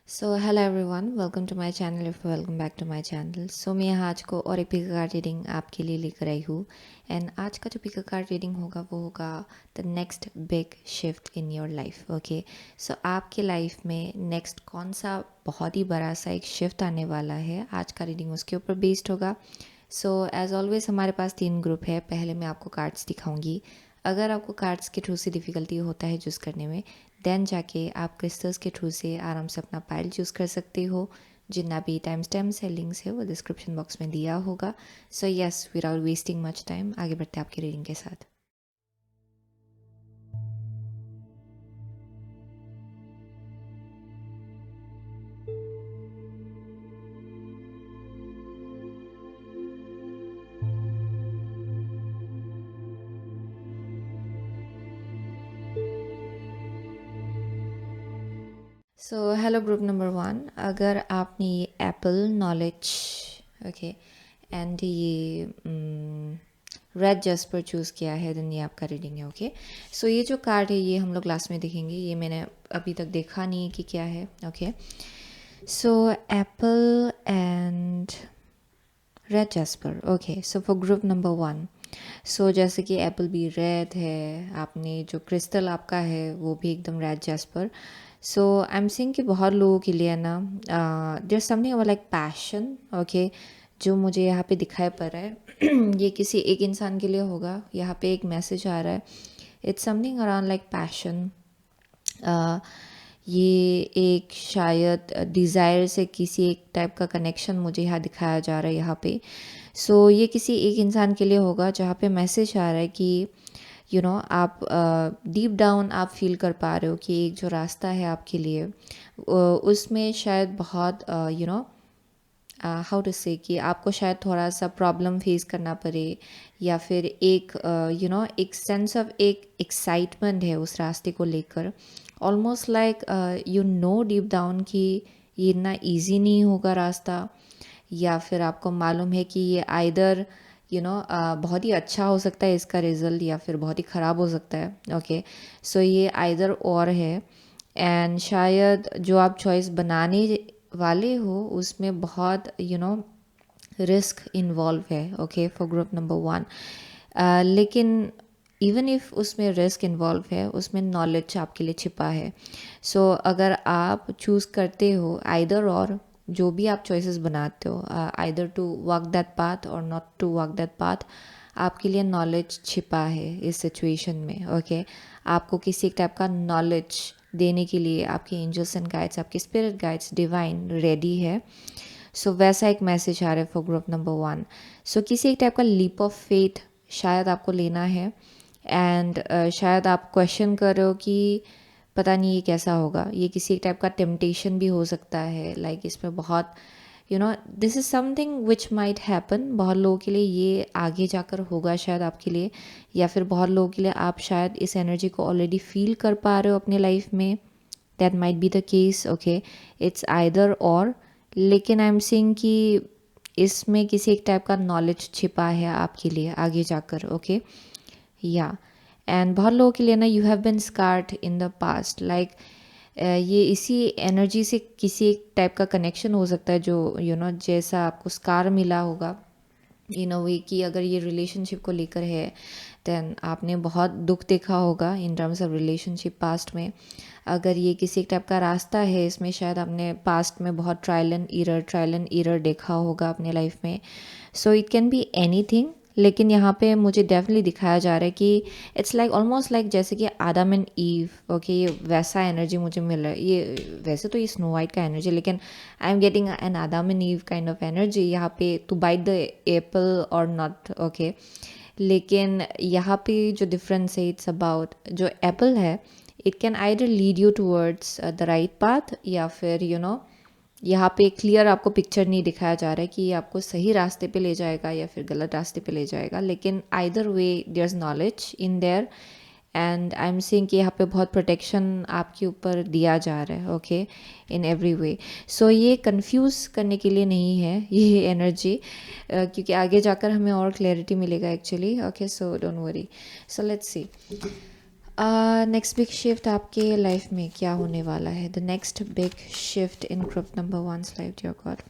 So hello everyone, welcome to my channel. If welcome back to my channel. So मैं यहाँ आज को और एक पिका कार्ड रीडिंग आपके लिए लेकर आई हूँ। एंड आज का जो पिका कार्ड रीडिंग होगा वो होगा the next big shift in your life. Okay, so आपके लाइफ में नेक्स्ट कौन सा बहुत ही बड़ा सा एक शिफ्ट आने वाला है, आज का रीडिंग उसके ऊपर बेस्ड होगा। सो एज ऑलवेज हमारे पास 3 ग्रुप है। पहले मैं आपको कार्ड्स दिखाऊंगी। अगर आपको कार्ड्स के थ्रू से डिफ़िकल्टी होता है चूज़ करने में, देन जाके आप क्रिस्टल्स के थ्रू से आराम से अपना पाइल चूज़ कर सकते हो। जितना भी टाइम स्टैम्प्स है, लिंक्स है, वो डिस्क्रिप्शन बॉक्स में दिया होगा। So yes, without wasting much time आगे बढ़ते हैं आपकी रीडिंग के साथ। सो हेलो ग्रुप नंबर 1, अगर आपने ये एप्पल नॉलेज ओके एंड ये रेड जस्पर चूज़ किया है, देन ये आपका रीडिंग है। ओके, सो ये जो कार्ड है ये हम लोग लास्ट में देखेंगे। ये मैंने अभी तक देखा नहीं है कि क्या है। Okay, so Apple and red jasper. Okay, so for group number 1, सो जैसे कि एप्पल भी रेड है, आपने जो क्रिस्टल आपका है वो भी एकदम red jasper. So I am seeing कि बहुत लोगों के लिए ना there something like passion. Okay, जो मुझे यहाँ पे दिखाई पड़ रहा है ये किसी एक इंसान के लिए होगा। यहाँ पे एक मैसेज आ रहा है, it's something around like passion. ये एक शायद डिज़ायर से किसी एक टाइप का कनेक्शन मुझे यहाँ दिखाया जा रहा है यहाँ पे। सो ये किसी एक इंसान के लिए होगा जहाँ पे मैसेज आ रहा है कि आप डीप डाउन आप फील कर पा रहे हो कि एक जो रास्ता है आपके लिए उसमें शायद बहुत हाउ टू से कि आपको शायद थोड़ा सा प्रॉब्लम फेस करना पड़े, या फिर एक एक सेंस ऑफ एक एक्साइटमेंट है उस रास्ते को लेकर। ऑलमोस्ट लाइक डीप डाउन कि ये इतना इजी नहीं होगा रास्ता, या फिर आपको मालूम है कि ये आइदर बहुत ही अच्छा हो सकता है इसका रिज़ल्ट, या फिर बहुत ही ख़राब हो सकता है। ओके, सो ये आइदर और है। एंड शायद जो आप चॉइस बनाने वाले हो उसमें बहुत रिस्क इन्वॉल्व है। ओके, फॉर ग्रुप नंबर 1, लेकिन इवन इफ़ उसमें रिस्क इन्वॉल्व है, उसमें नॉलेज आपके लिए छिपा है। सो अगर आप चूज़ करते हो आइदर और, जो भी आप चॉइसेस बनाते हो, either to walk that path और not to walk that path, आपके लिए नॉलेज छिपा है इस सिचुएशन में। ओके, आपको किसी एक टाइप का नॉलेज देने के लिए आपके एंजल्स एंड गाइड्स, आपके स्पिरिट गाइड्स, डिवाइन रेडी है। सो वैसा एक मैसेज आ रहा है फॉर ग्रुप नंबर 1। सो किसी एक टाइप का लीप ऑफ फेथ शायद आपको लेना है। एंड शायद आप क्वेश्चन कर रहे हो कि पता नहीं ये कैसा होगा। ये किसी एक टाइप का टेम्पटेशन भी हो सकता है, लाइक इसमें बहुत this is something which might happen. बहुत लोगों के लिए ये आगे जाकर होगा शायद आपके लिए, या फिर बहुत लोगों के लिए आप शायद इस एनर्जी को ऑलरेडी फील कर पा रहे हो अपने लाइफ में। That might be the case. Okay, it's either और, लेकिन आई एम सीइंग कि इसमें किसी एक टाइप का नॉलेज छिपा है आपके लिए आगे जाकर। ओके, या एंड बहुत लोगों के लिए ना you have bin scared in the past, like ये इसी एनर्जी से किसी एक टाइप का कनेक्शन हो सकता है, जो जैसा आपको स्कार मिला होगा इन अ वे कि अगर ये रिलेशनशिप को लेकर है, देन आपने बहुत दुख देखा होगा in terms of relationship past में। अगर ये किसी एक टाइप का रास्ता है, इसमें शायद आपने पास्ट में बहुत ट्रायल एंड एरर देखा होगा अपने लाइफ में। सो इट कैन बी एनीथिंग, लेकिन यहाँ पे मुझे डेफिनेटली दिखाया जा रहा है कि इट्स लाइक ऑलमोस्ट लाइक जैसे कि आदम एंड ईव। ओके, ये वैसा एनर्जी मुझे मिल रहा है। ये वैसे तो ये स्नो वाइट का एनर्जी, लेकिन आई am getting an Adam and ewe kind of energy यहाँ पे, टू बाइट द एप्पल और नॉट। ओके, लेकिन यहाँ पे जो डिफरेंस है, इट्स अबाउट जो एप्पल है, it can either lead you towards the right path, या फिर यहाँ पे क्लियर आपको पिक्चर नहीं दिखाया जा रहा है कि ये आपको सही रास्ते पे ले जाएगा या फिर गलत रास्ते पे ले जाएगा। लेकिन either way there is knowledge in there. And I am seeing कि यहाँ पे बहुत प्रोटेक्शन आपके ऊपर दिया जा रहा है। Okay, in every way. सो ये कंफ्यूज करने के लिए नहीं है ये एनर्जी, क्योंकि आगे जाकर हमें और क्लैरिटी मिलेगा actually. Okay, so don't worry. So let's see. Next big shift आपके लाइफ में क्या होने वाला है? The next big shift in group number one's life, dear God.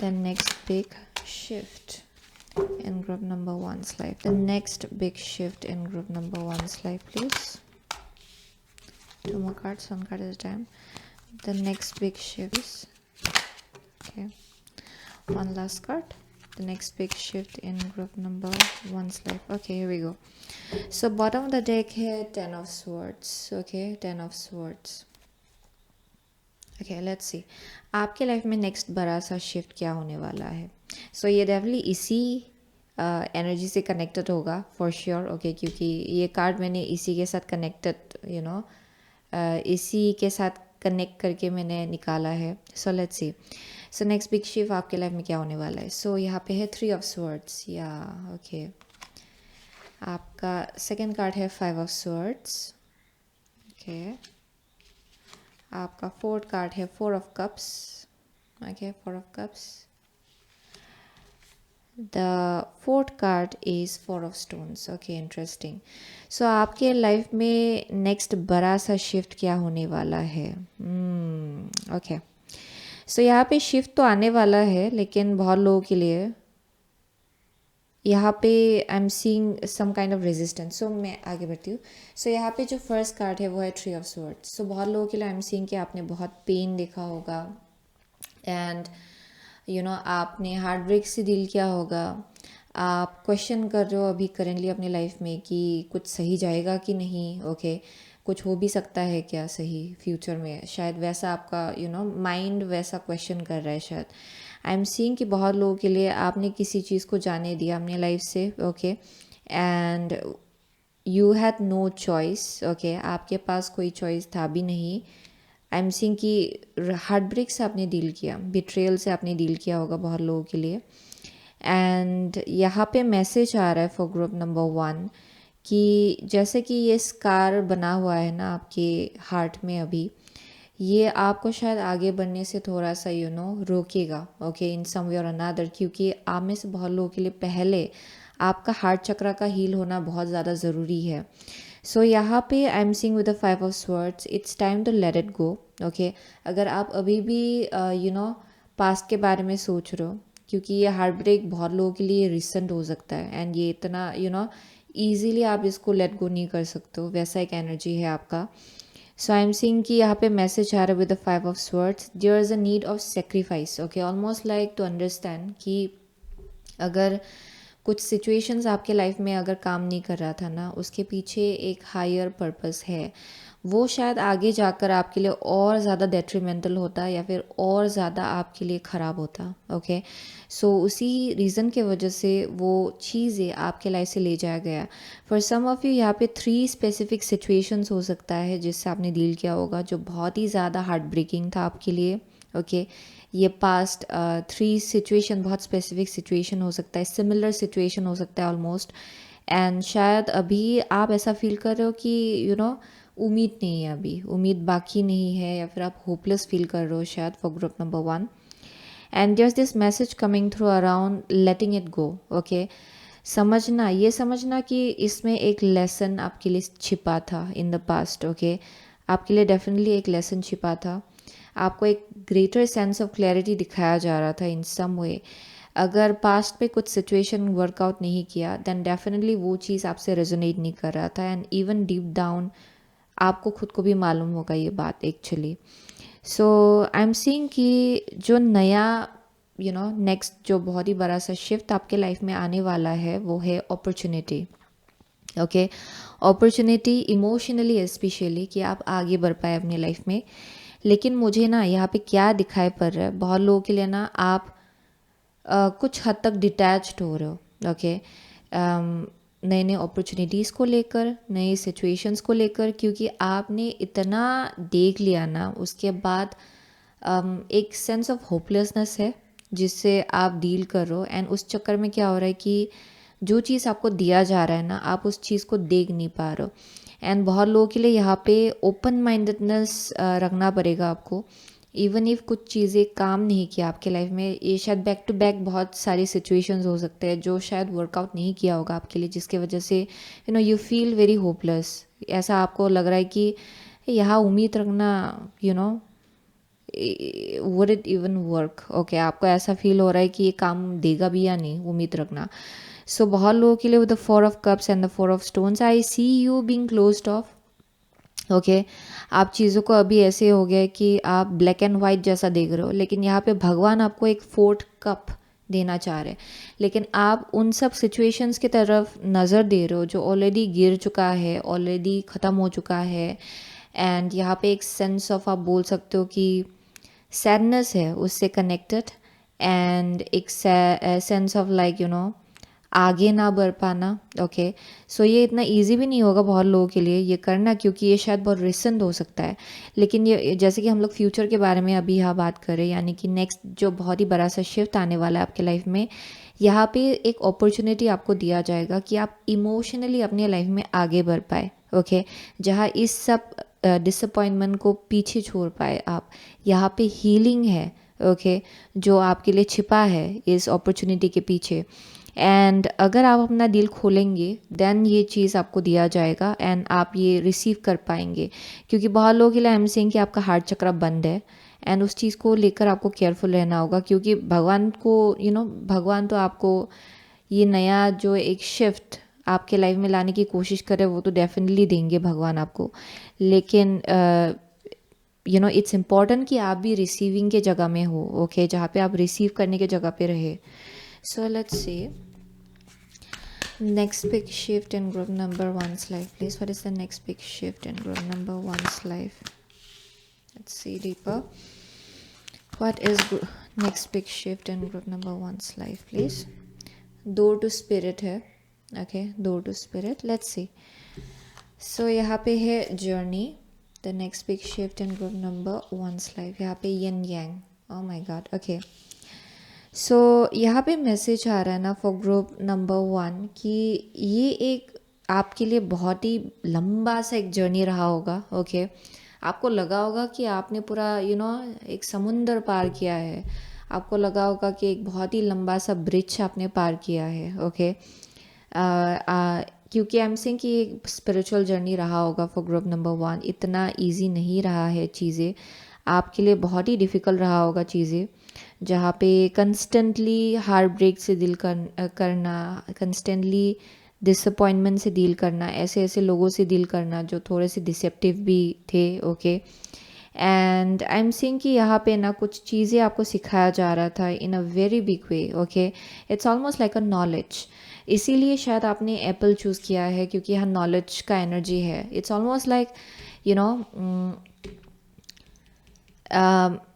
The next big shift in group number one's life. The next big shift in group number one's life, please. Two more cards, one card at a time. The next big shift is, okay, one last card. The next big shift in group number one's life. Okay, here we go. So bottom of the deck here, Ten of Swords. Okay, Ten of Swords. Okay, let's see. आपके life में next बड़ा सा shift क्या होने वाला है? सो ये definitely इसी एनर्जी से कनेक्टेड होगा फॉर श्योर. ओके, क्योंकि ये कार्ड मैंने इसी के साथ कनेक्टेड इसी के साथ कनेक्ट करके मैंने निकाला है. सो let's C. So next big shift आपके लाइफ में क्या होने वाला है? सो यहाँ पे है थ्री ऑफ स्वर्ड्स. या ओके, आपका सेकेंड कार्ड है फाइव ऑफ स्वर्ड्स. ओके, आपका फोर्थ कार्ड है four of cups. Okay, four of cups. The fourth card is four of stones. Okay, interesting. So आपके लाइफ में नेक्स्ट बड़ा सा shift क्या होने वाला है? ओके, सो यहाँ पे शिफ्ट तो आने वाला है, लेकिन बहुत लोगों के लिए यहाँ पे I am seeing some kind of resistance. So मैं आगे बढ़ती हूँ. सो यहाँ पे जो फर्स्ट कार्ड है वो है थ्री ऑफ स्वर्ड्स. सो बहुत लोगों के लिए आई एम सीइंग कि आपने बहुत पेन देखा होगा एंड आपने हार्ट ब्रेक से डील किया होगा. आप क्वेश्चन कर रहे हो अभी करेंटली अपनी लाइफ में कि कुछ सही जाएगा कि नहीं. ओके, कुछ हो भी सकता है क्या सही फ्यूचर में? शायद वैसा आपका माइंड वैसा क्वेश्चन कर रहा है शायद. आई एम सीइंग कि बहुत लोगों के लिए आपने किसी चीज़ को जाने दिया अपनी लाइफ से. Okay, and you had no choice. Okay, आपके पास कोई चॉइस था भी नहीं. आई एम सीइंग कि हार्ट ब्रेक से आपने डील किया, बिट्रेयल से आपने डील किया होगा बहुत लोगों के लिए. एंड यहाँ पे मैसेज आ रहा है फॉर ग्रुप नंबर वन कि जैसे कि ये स्कार बना हुआ है ना आपके हार्ट में अभी, ये आपको शायद आगे बढ़ने से थोड़ा सा रोकेगा. ओके, इन सम वे और अनदर, क्योंकि आप में से बहुत लोगों के लिए पहले आपका हार्ट चक्र का हील होना बहुत ज़्यादा ज़रूरी है. सो यहाँ पे I am seeing with the five of swords, it's time to let it go. Okay, अगर आप अभी भी पास्ट के बारे में सोच रहे हो, क्योंकि ये हार्ट ब्रेक बहुत लोगों के लिए रिसेंट हो सकता है एंड ये इतना ईजीली आप इसको लेट गो नहीं कर सकते हो, वैसा एक एनर्जी है आपका. सो आई एम सीइंग कि यहाँ पे मैसेज आ रहा है with the five of swords, there is a need of sacrifice. Okay, almost like to understand कि अगर कुछ सिचुएशंस आपके लाइफ में अगर काम नहीं कर रहा था ना, उसके पीछे एक हायर पर्पस है. वो शायद आगे जाकर आपके लिए और ज़्यादा डेट्रीमेंटल होता या फिर और ज़्यादा आपके लिए ख़राब होता. ओके, सो उसी रीज़न के वजह से वो चीज़ें आपके लाइफ से ले जाया गया. फॉर सम ऑफ़ यू यहाँ पे 3 स्पेसिफिक सिचुएशंस हो सकता है जिससे आपने डील किया होगा, जो बहुत ही ज़्यादा हार्ट ब्रेकिंग था आपके लिए. ओके, ये पास्ट 3 सिचुएशन बहुत स्पेसिफिक सिचुएशन हो सकता है, सिमिलर सिचुएशन हो सकता है ऑलमोस्ट. एंड शायद अभी आप ऐसा फील कर रहे हो कि उम्मीद नहीं है, अभी उम्मीद बाकी नहीं है, या फिर आप होपलेस फील कर रहे हो शायद for group number one. And there is this message coming through around letting it go. Okay, समझना कि इसमें एक लेसन आपके लिए छिपा था इन द पास्ट. ओके, आपके लिए डेफिनेटली एक लेसन छिपा था. आपको एक ग्रेटर सेंस ऑफ क्लैरिटी दिखाया जा रहा था इन सम वे. अगर पास्ट पे कुछ सिचुएशन वर्कआउट नहीं किया देन डेफिनेटली वो चीज़ आपसे रेजोनेट नहीं कर रहा था. एंड इवन डीप डाउन आपको खुद को भी मालूम होगा ये बात actually. So I am seeing कि जो नया नेक्स्ट जो बहुत ही बड़ा सा शिफ्ट आपके लाइफ में आने वाला है वो है opportunity. Okay, opportunity emotionally specially कि आप आगे बढ़ पाए अपनी लाइफ में. लेकिन मुझे ना यहाँ पे क्या दिखाई पड़ रहा है, बहुत लोगों के लिए ना आप कुछ हद तक डिटैच्ड हो रहे हो. ओके, नए नए अपॉर्चुनिटीज़ को लेकर, नए सिचुएशंस को लेकर, क्योंकि आपने इतना देख लिया ना, उसके बाद एक सेंस ऑफ होपलेसनेस है जिससे आप डील कर रहे हो. एंड उस चक्कर में क्या हो रहा है कि जो चीज़ आपको दिया जा रहा है ना, आप उस चीज़ को देख नहीं पा रहे हो. एंड बहुत लोगों के लिए यहाँ पे ओपन माइंडेडनेस रखना पड़ेगा आपको. इवन इफ कुछ चीज़ें काम नहीं किया आपके लाइफ में, ये शायद बैक टू बैक बहुत सारी सिचुएशंस हो सकते हैं जो शायद वर्कआउट नहीं किया होगा आपके लिए, जिसके वजह से यू फील वेरी होपलेस। ऐसा आपको लग रहा है कि यहाँ उम्मीद रखना would it even work, okay, आपको ऐसा फील हो रहा है कि ये काम देगा भी या नहीं, उम्मीद रखना। सो बहुत लोगों के लिए with the 4 of Cups and the 4 of Stones, I see you being closed off, okay. आप चीज़ों को अभी ऐसे हो गया कि आप ब्लैक एंड वाइट जैसा देख रहे हो, लेकिन यहाँ पे भगवान आपको एक 4th कप देना चाह रहे हैं, लेकिन आप उन सब सिचुएशंस की तरफ नज़र दे रहे हो जो ऑलरेडी गिर चुका है, ऑलरेडी ख़त्म हो चुका है। एंड यहाँ पे एक सेंस ऑफ, आप बोल सकते हो कि सैडनेस है उससे कनेक्टेड, एंड एक सेंस ऑफ लाइक आगे ना बढ़ पाना, ओके। सो ये इतना इजी भी नहीं होगा बहुत लोगों के लिए ये करना, क्योंकि ये शायद बहुत रिसेंट हो सकता है। लेकिन ये जैसे कि हम लोग फ्यूचर के बारे में अभी यहाँ बात करें, यानी कि नेक्स्ट जो बहुत ही बड़ा सा शिफ्ट आने वाला है आपके लाइफ में, यहाँ पे एक अपॉर्चुनिटी आपको दिया जाएगा कि आप इमोशनली अपने लाइफ में आगे बढ़ पाए, ओके। जहाँ इस सब डिसअपॉइंटमेंट को पीछे छोड़ पाए आप, यहाँ पे हीलिंग है, ओके, जो आपके लिए छिपा है इस अपॉर्चुनिटी के पीछे। एंड अगर आप अपना दिल खोलेंगे देन ये चीज़ आपको दिया जाएगा एंड आप ये रिसीव कर पाएंगे। क्योंकि बहुत लोगों के लिए आई एम सेइंग कि आपका हार्ट चक्र बंद है, एंड उस चीज़ को लेकर आपको केयरफुल रहना होगा, क्योंकि भगवान को भगवान तो आपको ये नया जो एक शिफ्ट आपके लाइफ में लाने की कोशिश करे वो तो डेफिनेटली देंगे भगवान आपको। लेकिन इट्स इम्पॉर्टेंट कि आप भी रिसीविंग के जगह में हो, ओके, जहाँ पे आप रिसीव करने के जगह पे रहे। सो let's C next big shift in group number 1's life, please. What is the next big shift in group number 1's life? Let's see deeper. What is next big shift in group number 1's life, please? Door to spirit है, okay, door to spirit. Let's see. So यहाँ पे है journey, the next big shift in group number 1's life. यहाँ पे yin yang, oh my god, okay. सो यहाँ पे message आ रहा है ना फॉर ग्रुप नंबर 1 कि ये एक आपके लिए बहुत ही लंबा सा एक जर्नी रहा होगा, ओके। आपको लगा होगा कि आपने पूरा एक समुंदर पार किया है, आपको लगा होगा कि एक बहुत ही लंबा सा ब्रिज आपने पार किया है, ओके। क्योंकि आई एम सेइंग कि एक स्पिरिचुअल जर्नी रहा होगा फॉर ग्रुप नंबर 1, इतना ईजी नहीं रहा है चीज़ें, आपके लिए बहुत ही डिफ़िकल्ट रहा होगा चीज़ें, जहाँ पे कंस्टेंटली हार्ट ब्रेक से डील करना, कंस्टेंटली डिसअपॉइंटमेंट से डील करना, ऐसे ऐसे लोगों से डील करना जो थोड़े से डिसेप्टिव भी थे, okay. And I am seeing कि यहाँ पे ना कुछ चीज़ें आपको सिखाया जा रहा था in a very big way, okay. It's almost like a knowledge, इसीलिए शायद आपने एप्पल चूज़ किया है, क्योंकि यहाँ नॉलेज का एनर्जी है। इट्स ऑलमोस्ट लाइक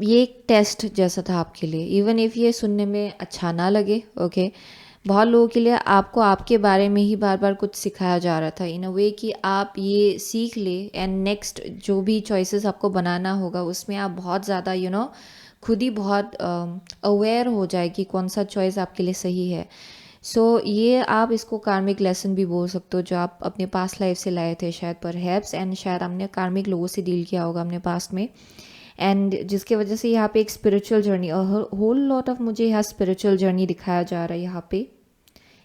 ये एक टेस्ट जैसा था आपके लिए, इवन इफ़ ये सुनने में अच्छा ना लगे, ओके। बहुत लोगों के लिए आपको आपके बारे में ही बार बार कुछ सिखाया जा रहा था इन अ वे कि आप ये सीख ले, एंड नेक्स्ट जो भी चॉइसेस आपको बनाना होगा उसमें आप बहुत ज़्यादा खुद ही बहुत अवेयर हो जाए कि कौन सा चॉइस आपके लिए सही है। सो ये आप इसको कार्मिक लेसन भी बोल सकते हो, जो आप अपने पास्ट लाइफ से लाए थे शायद पर हैप्स, एंड शायद हमने कार्मिक लोगों से डील किया होगा अपने पास्ट में, एंड जिसके वजह से यहाँ पे एक spiritual journey, whole lot of मुझे यहाँ स्पिरिचुअल जर्नी दिखाया जा रहा है। यहाँ पे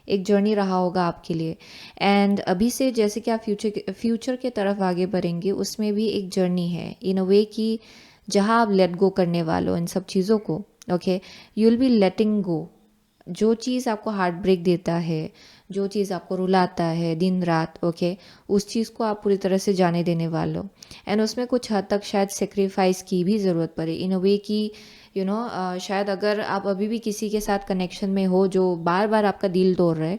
एक जर्नी रहा होगा आपके लिए, एंड अभी से जैसे कि आप फ्यूचर के तरफ आगे बढ़ेंगे उसमें भी एक जर्नी है इन अ वे कि जहाँ आप लेट गो करने वाले हो इन सब चीज़ों को, okay. You will be letting go, जो चीज़ आपको हार्ट ब्रेक देता है, जो चीज़ आपको रुलाता है दिन रात, ओके, उस चीज़ को आप पूरी तरह से जाने देने वाले हो, एंड उसमें कुछ हद तक शायद सेक्रीफाइस की भी ज़रूरत पड़े इन अ वे कि शायद अगर आप अभी भी किसी के साथ कनेक्शन में हो जो बार बार आपका दिल तोड़ रहा है,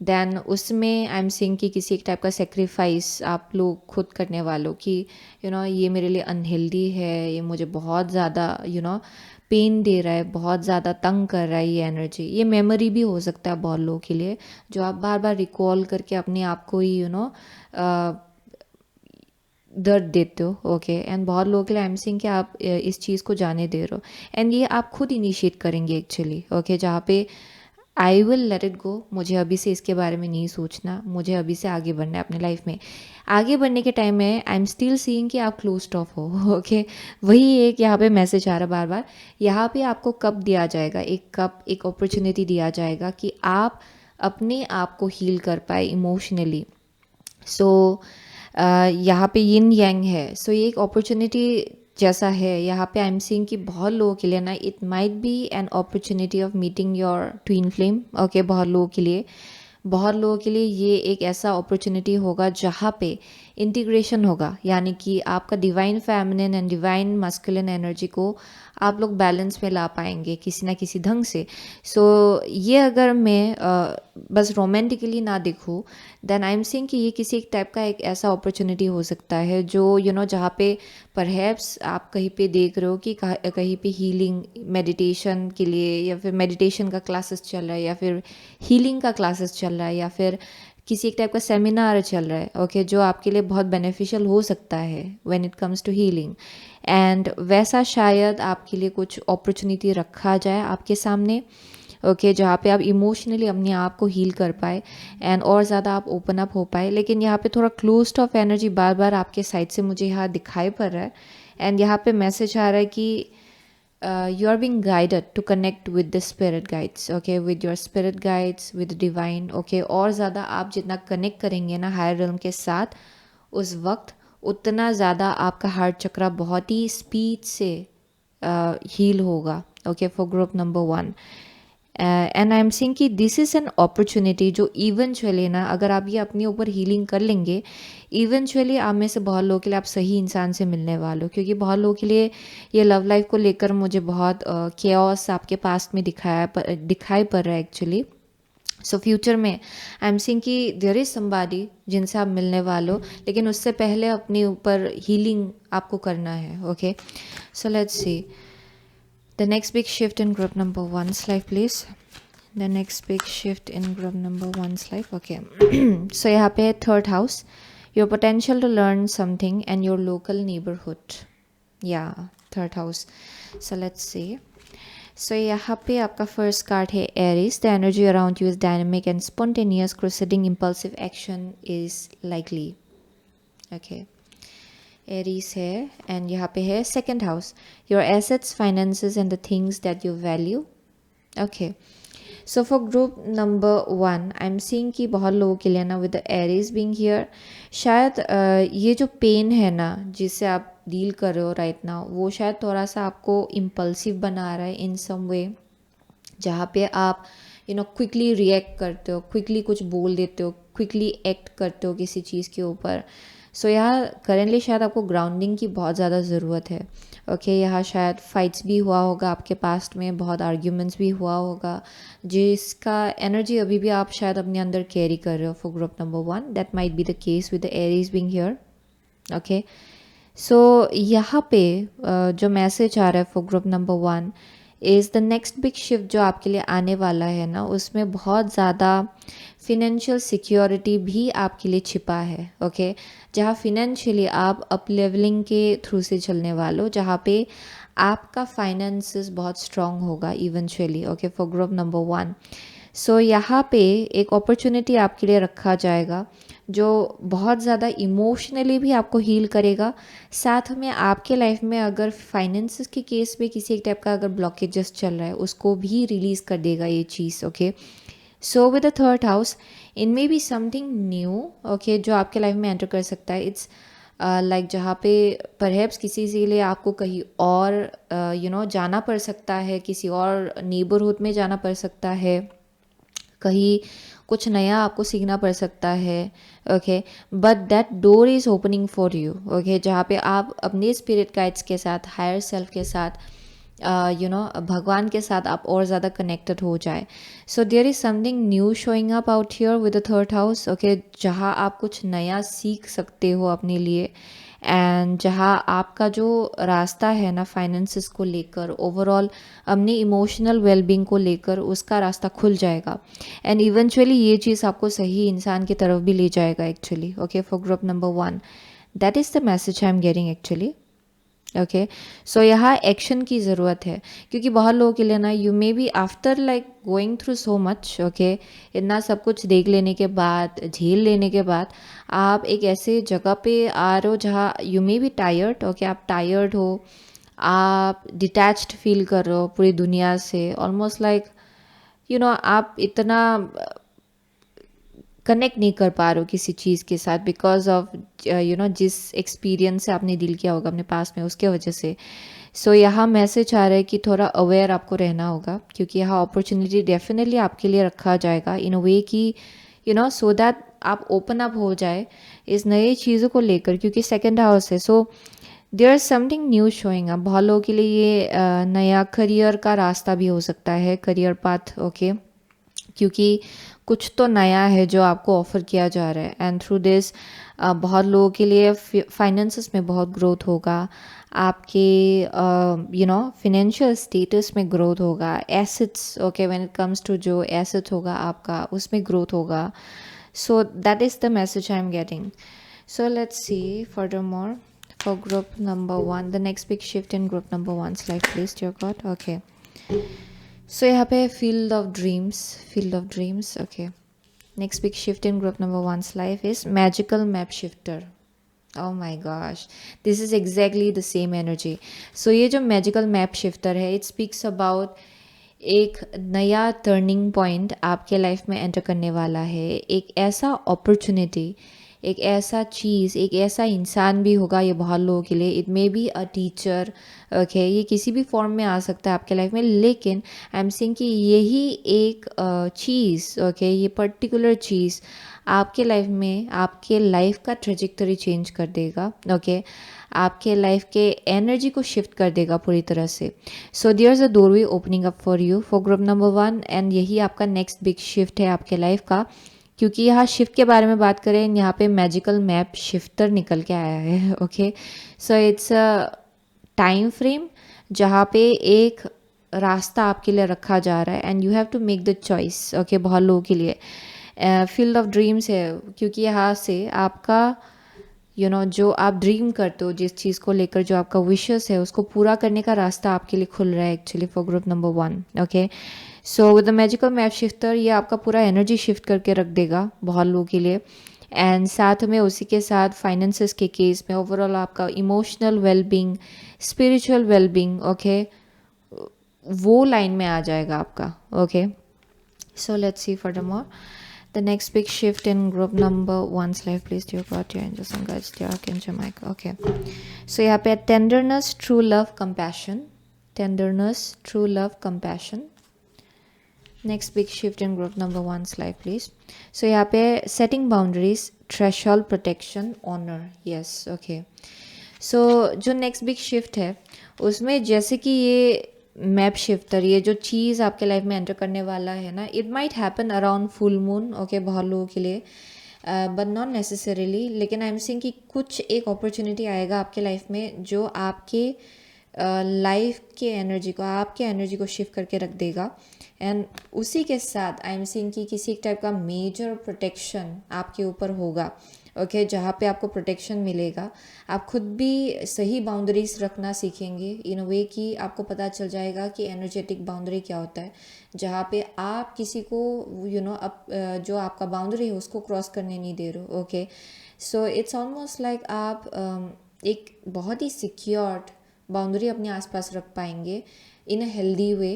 देन उसमें आई एम सेइंग कि किसी एक टाइप का सेक्रीफाइस आप लोग खुद करने वालों कि ये मेरे लिए अनहेल्दी है, ये मुझे बहुत ज़्यादा पेन दे रहा है, बहुत ज़्यादा तंग कर रहा है ये एनर्जी। ये मेमोरी भी हो सकता है बहुत लोगों के लिए, जो आप बार बार रिकॉल करके अपने आप को ही दर्द देते हो, ओके। एंड बहुत लोगों के लिए आई एम सेइंग कि आप इस चीज़ को जाने दे रहे हो, एंड ये आप खुद इनिशिएट करेंगे एक्चुअली, ओके। जहाँ पे आई विल लेट इट गो, मुझे अभी से इसके बारे में नहीं सोचना, मुझे अभी से आगे बढ़ना है अपने लाइफ में। आगे बढ़ने के टाइम में आई एम स्टिल सीइंग कि आप क्लोज्ड ऑफ हो। ओके, वही एक यहाँ पे मैसेज आ रहा बार बार। यहाँ पे आपको कप दिया जाएगा, एक कप, एक अपॉर्चुनिटी दिया जाएगा कि आप अपने आप को हील कर पाए इमोशनली। सो यहाँ पे यिन यांग है, सो ये एक अपॉर्चुनिटी जैसा है। यहाँ पे आई एम सीइंग कि बहुत लोगों के लिए ना, it might be an opportunity of meeting your twin flame. Okay, बहुत लोगों के लिए ये एक ऐसा अपॉर्चुनिटी होगा जहाँ पे इंटीग्रेशन होगा, यानी कि आपका divine feminine and divine masculine energy को आप लोग बैलेंस में ला पाएंगे किसी ना किसी ढंग से। सो ये अगर मैं बस रोमांटिकली ना देखूँ, देन आई एम सेइंग कि ये किसी एक टाइप का एक ऐसा अपॉर्चुनिटी हो सकता है जो जहाँ पे परहैप्स आप कहीं पे देख रहे हो कि कहीं पे हीलिंग मेडिटेशन के लिए, या फिर मेडिटेशन का क्लासेस चल रहा है, या फिर हीलिंग का क्लासेस चल रहा है, या फिर किसी एक टाइप का सेमिनार चल रहा है। ओके, जो आपके लिए बहुत बेनिफिशियल हो सकता है when it comes to healing. And वैसा शायद आपके लिए कुछ अपॉर्चुनिटी रखा जाए आपके सामने। ओके, जहाँ पे आप इमोशनली अपने आप को हील कर पाए एंड और ज़्यादा आप ओपन अप हो पाए। लेकिन यहाँ पे थोड़ा क्लोज्ड ऑफ एनर्जी बार बार आपके साइड से मुझे यहाँ दिखाई पड़ रहा है। एंड यहाँ पे मैसेज आ रहा है कि you are being guided to connect with the spirit guides, okay, with your spirit guides, with divine, okay। और ज़्यादा आप जितना कनेक्ट करेंगे ना हायर रिल्म के साथ उस वक्त, उतना ज़्यादा आपका हार्ट चक्रा बहुत ही स्पीड से हील होगा। Okay, for group number 1। And I am saying कि दिस इज़ एन अपॉर्चुनिटी जो इवेंचुअली ना, अगर आप ये अपने ऊपर हीलिंग कर लेंगे, इवेंचुअली आप में से बहुत लोगों के लिए आप सही इंसान से मिलने वाले हो। क्योंकि बहुत लोगों के लिए ये लव लाइफ को लेकर मुझे बहुत केओस आपके पास्ट में दिखाई पड़ रहा है एक्चुअली। सो फ्यूचर में आई एम सीइंग कि देयर इज़ समबडी जिनसे आप मिलने वाले हो, लेकिन उससे पहले अपने ऊपर हीलिंग आपको करना है। Okay, so let's C the next big shift in group number 1's life, please. The next big shift in group number 1's life. Okay. So यहाँ पे third house, your potential to learn something and your local neighborhood. Yeah, third house. So let's see. So यहाँ पे आपका first card है Aries. The energy around you is dynamic and spontaneous. Crusading impulsive action is likely. Okay. Aries है। And यहाँ पे है second house, your assets, finances and the things that you value. Okay, so for group number 1 I am seeing कि बहुत लोगों के लिए ना, with the Aries being here, शायद ये जो पेन है ना जिससे आप डील कर रहे हो राइट नाउ, वो शायद थोड़ा सा आपको इम्पल्सिव बना रहा है इन सम वे, जहाँ पे आप क्विकली रिएक्ट करते हो, क्विकली कुछ बोल देते हो, क्विकली एक्ट करते हो किसी चीज़ के ऊपर। सो यहाँ करेंटली शायद आपको ग्राउंडिंग की बहुत ज़्यादा ज़रूरत है। ओके, यहाँ शायद फाइट्स भी हुआ होगा आपके पास्ट में, बहुत आर्ग्यूमेंट्स भी हुआ होगा, जिसका एनर्जी अभी भी आप शायद अपने अंदर कैरी कर रहे हो। For group number 1 that might be the case with the Aries being here. Okay, so यहाँ पे जो मैसेज आ रहा है for group number 1 is the next big shift जो आपके लिए आने वाला है ना, उसमें बहुत ज़्यादा फिनेंशियल सिक्योरिटी भी आपके लिए छिपा है। ओके, जहाँ फिनेंशियली आप अप लेवलिंग के थ्रू से चलने वाले हो, जहाँ पे आपका फाइनेंसेस बहुत स्ट्रॉन्ग होगा eventually. Okay, for group number 1। सो यहाँ पे एक अपॉर्चुनिटी आपके लिए रखा जाएगा जो बहुत ज़्यादा इमोशनली भी आपको हील करेगा। साथ में आपके लाइफ में अगर फाइनेंसेस के केस में किसी एक टाइप का अगर ब्लॉकेजेस चल रहा है, उसको भी रिलीज़ कर देगा ये चीज़। Okay, so with the third house in may be something new, okay, जो आपके लाइफ में एंटर कर सकता है। इट्स लाइक जहाँ पे परहैप्स किसी के लिए आपको कहीं और जाना पड़ सकता है, किसी और नेबरहुड में जाना पड़ सकता है, कहीं कुछ नया आपको सीखना पड़ सकता है। Okay, but that door is opening for you. Okay, जहाँ पे आप अपने स्पिरिट गाइड्स के साथ, हायर सेल्फ के साथ, भगवान के साथ आप और ज़्यादा कनेक्टेड हो जाए। So there is something new showing up out here with the third house. Okay, जहाँ आप कुछ नया सीख सकते हो अपने लिए, एंड जहाँ आपका जो रास्ता है ना फाइनेंसेस को लेकर, ओवरऑल अपनी इमोशनल वेलबींग को लेकर, उसका रास्ता खुल जाएगा। एंड इवेंचुअली ये चीज़ आपको सही इंसान की तरफ भी ले जाएगा actually. Okay, for group number 1 that is the message I am getting actually. Okay. So यहाँ एक्शन की ज़रूरत है, क्योंकि बहुत लोगों के लिए ना, you may be after like going through so much, okay, इतना सब कुछ देख लेने के बाद, झेल लेने के बाद, आप एक ऐसे जगह पे आ रहे हो जहाँ you may be tired, okay, आप टायर्ड हो, आप डिटैच्ड फील कर रहे हो पूरी दुनिया से, ऑलमोस्ट लाइक आप इतना कनेक्ट नहीं कर पा रहे हो किसी चीज़ के साथ, बिकॉज ऑफ जिस एक्सपीरियंस से आपने डील किया होगा अपने पास में, उसके वजह से। सो यहाँ मैसेज आ रहा है कि थोड़ा अवेयर आपको रहना होगा, क्योंकि यहाँ अपॉर्चुनिटी डेफिनेटली आपके लिए रखा जाएगा इन अ वे कि सो दैट आप ओपन अप हो जाए इस नई चीज़ों को लेकर, क्योंकि सेकंड हाउस है। So there is something new showing up. बहुत लोगों के लिए ये नया करियर का रास्ता भी हो सकता है, करियर पाथ, ओके, क्योंकि कुछ तो नया है जो आपको ऑफ़र किया जा रहा है, एंड थ्रू दिस बहुत लोगों के लिए फाइनेंसेस में बहुत ग्रोथ होगा, आपके फाइनेंशियल स्टेटस में ग्रोथ होगा, assets, okay, when it comes to जो एसेट होगा आपका, उसमें ग्रोथ होगा। So that is the message I am getting. So let's see further more for group number 1, the next big shift in group number 1's life, please dear God. Okay, so यहाँ पे field of dreams, okay. Next big shift in group number 1's life is magical map shifter. Oh my gosh, this is exactly the same energy. So ये जो magical map shifter है, it speaks about एक नया turning point आपके life में enter करने वाला है, एक ऐसा अपॉर्चुनिटी, एक ऐसा चीज़, एक ऐसा इंसान भी होगा ये बहुत लोगों के लिए। It may be a teacher, okay, ये किसी भी फॉर्म में आ सकता है आपके लाइफ में, लेकिन आई एम सेइंग कि यही एक चीज़, ओके, ये पर्टिकुलर चीज़ आपके लाइफ में आपके लाइफ का ट्रेजेक्टरी चेंज कर देगा, ओके, आपके लाइफ के एनर्जी को शिफ्ट कर देगा पूरी तरह से। So there is a doorway opening up for you for group number 1, and यही आपका नेक्स्ट बिग शिफ्ट है आपके लाइफ का। क्योंकि यहाँ शिफ्ट के बारे में बात करें, यहाँ पे मैजिकल मैप शिफ्टर निकल के आया है, okay. So it's a time frame जहाँ पे एक रास्ता आपके लिए रखा जा रहा है, and you have to make the choice, okay, बहुत लोगों के लिए। फील्ड ऑफ ड्रीम्स है, क्योंकि यहाँ से आपका जो आप ड्रीम करते हो, जिस चीज़ को लेकर जो आपका विशेस है, उसको पूरा करने का रास्ता आपके लिए खुल रहा है actually for group number 1, okay. So with the magical map shifter ये आपका पूरा एनर्जी शिफ्ट करके रख देगा बहुत लोगों के लिए, एंड साथ में उसी के साथ फाइनेंसेस के केस में ओवरऑल आपका emotional wellbeing, spiritual wellbeing, okay, वो लाइन में आ जाएगा आपका, okay. So let's C furthermore the next big shift in group number 1's life, please dear God, dear angels and guides, dear archangel Michael, okay. So यहाँ पे tenderness, true love, compassion, tenderness, true love, compassion. Next big shift in group number 1's life, please. So यहाँ पे setting boundaries, threshold protection, honor, yes, okay. So जो next big shift है उसमें जैसे कि ये मैप शिफ्टर, ये जो चीज़ आपके लाइफ में एंटर करने वाला है ना, it might happen around full moon, okay, बहुत लोगों के लिए, बट नॉट नेसेसरीली, लेकिन आई एम सेइंग कि कुछ एक अपॉर्चुनिटी आएगा आपके लाइफ में जो आपके लाइफ के एनर्जी को, आपके एनर्जी को शिफ्ट करके रख देगा, एंड उसी के साथ आई एम सेइंग कि किसी टाइप का मेजर प्रोटेक्शन आपके ऊपर होगा, ओके, जहाँ पे आपको प्रोटेक्शन मिलेगा। आप खुद भी सही बाउंड्रीज रखना सीखेंगे इन अ वे कि आपको पता चल जाएगा कि एनर्जेटिक बाउंड्री क्या होता है, जहाँ पे आप किसी को जो आपका बाउंड्री है उसको क्रॉस करने नहीं दे रहे हो, okay. So it's almost like आप एक बहुत ही सिक्योर्ड बाउंड्री अपने आसपास रख पाएंगे इन अ हेल्दी वे,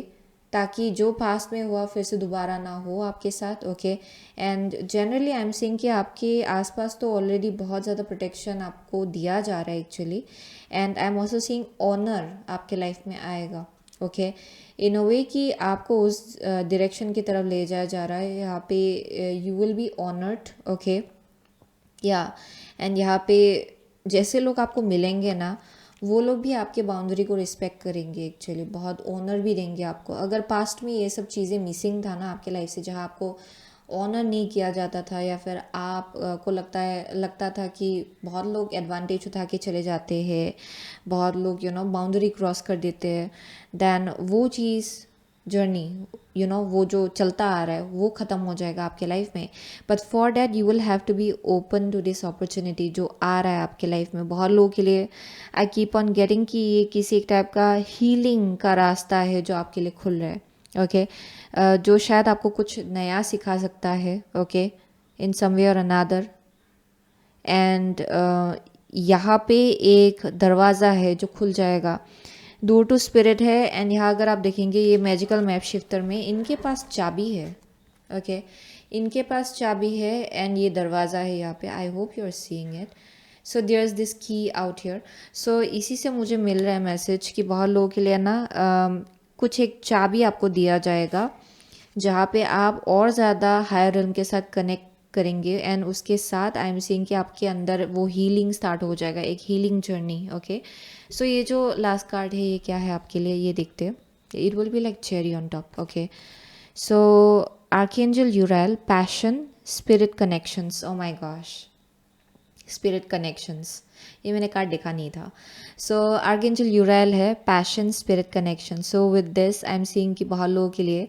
ताकि जो पास्ट में हुआ फिर से दोबारा ना हो आपके साथ, okay. And generally I am saying कि आपके आसपास तो ऑलरेडी बहुत ज़्यादा प्रोटेक्शन आपको दिया जा रहा है actually, and I am also seeing honour आपके लाइफ में आएगा, ओके, इन अ वे कि आपको उस डायरेक्शन की तरफ ले जाया जा रहा है, यहाँ पे you will be honoured, okay, या एंड यहाँ पे जैसे लोग आपको मिलेंगे ना, वो लोग भी आपके बाउंड्री को रिस्पेक्ट करेंगे एक्चुअली, बहुत ऑनर भी देंगे आपको। अगर पास्ट में ये सब चीज़ें मिसिंग था ना आपके लाइफ से, जहाँ आपको ऑनर नहीं किया जाता था, या फिर आप को लगता था कि बहुत लोग एडवांटेज उठा के चले जाते हैं, बहुत लोग बाउंड्री क्रॉस कर देते हैं, दैन वो चीज़ जर्नी, वो जो चलता आ रहा है वो ख़त्म हो जाएगा आपके लाइफ में। But for that you will have to be open to this opportunity जो आ रहा है आपके लाइफ में। बहुत लोगों के लिए आई कीप ऑन गेटिंग कि ये किसी एक टाइप का हीलिंग का रास्ता है जो आपके लिए खुल रहा है, ओके। जो शायद आपको कुछ नया सिखा सकता है, ओके, इन सम वे और अनदर। एंड यहाँ पे एक दरवाज़ा है जो खुल जाएगा, डोर टू स्पिरिट है। एंड यहाँ अगर आप देखेंगे ये मैजिकल मैप शिफ्टर में इनके पास चाबी है, ओके, इनके पास चाबी है एंड ये दरवाज़ा है यहाँ पे। I hope you are seeing it. So there is this key out here. So इसी से मुझे मिल रहा है मैसेज कि बहुत लोगों के लिए ना कुछ एक चाबी आपको दिया जाएगा जहाँ पे आप और ज़्यादा हायर रिल्म के साथ कनेक्ट करेंगे। एंड उसके साथ आई एम सीइंग कि आपके अंदर वो हीलिंग स्टार्ट हो जाएगा, एक हीलिंग जर्नी, ओके। सो ये जो लास्ट कार्ड है ये क्या है आपके लिए, ये देखते हैं। It will be like cherry on top, okay. So archangel Uriel, passion, spirit connections. Oh my gosh, spirit connections, ये मैंने कार्ड देखा नहीं था। सो आर्कएंजल यूराइल है, passion, spirit connection. So with this I am seeing कि बहुत लोगों के लिए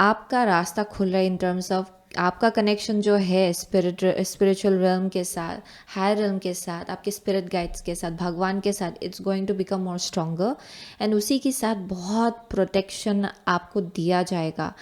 आपका रास्ता खुल रहा है इन टर्म्स ऑफ आपका कनेक्शन जो है स्पिरिचुअल रिल्म के साथ, हायर रिल्म के साथ, आपके स्पिरिट गाइड्स के साथ, भगवान के साथ, it's going to become more stronger. And उसी के साथ बहुत प्रोटेक्शन आपको दिया जाएगा।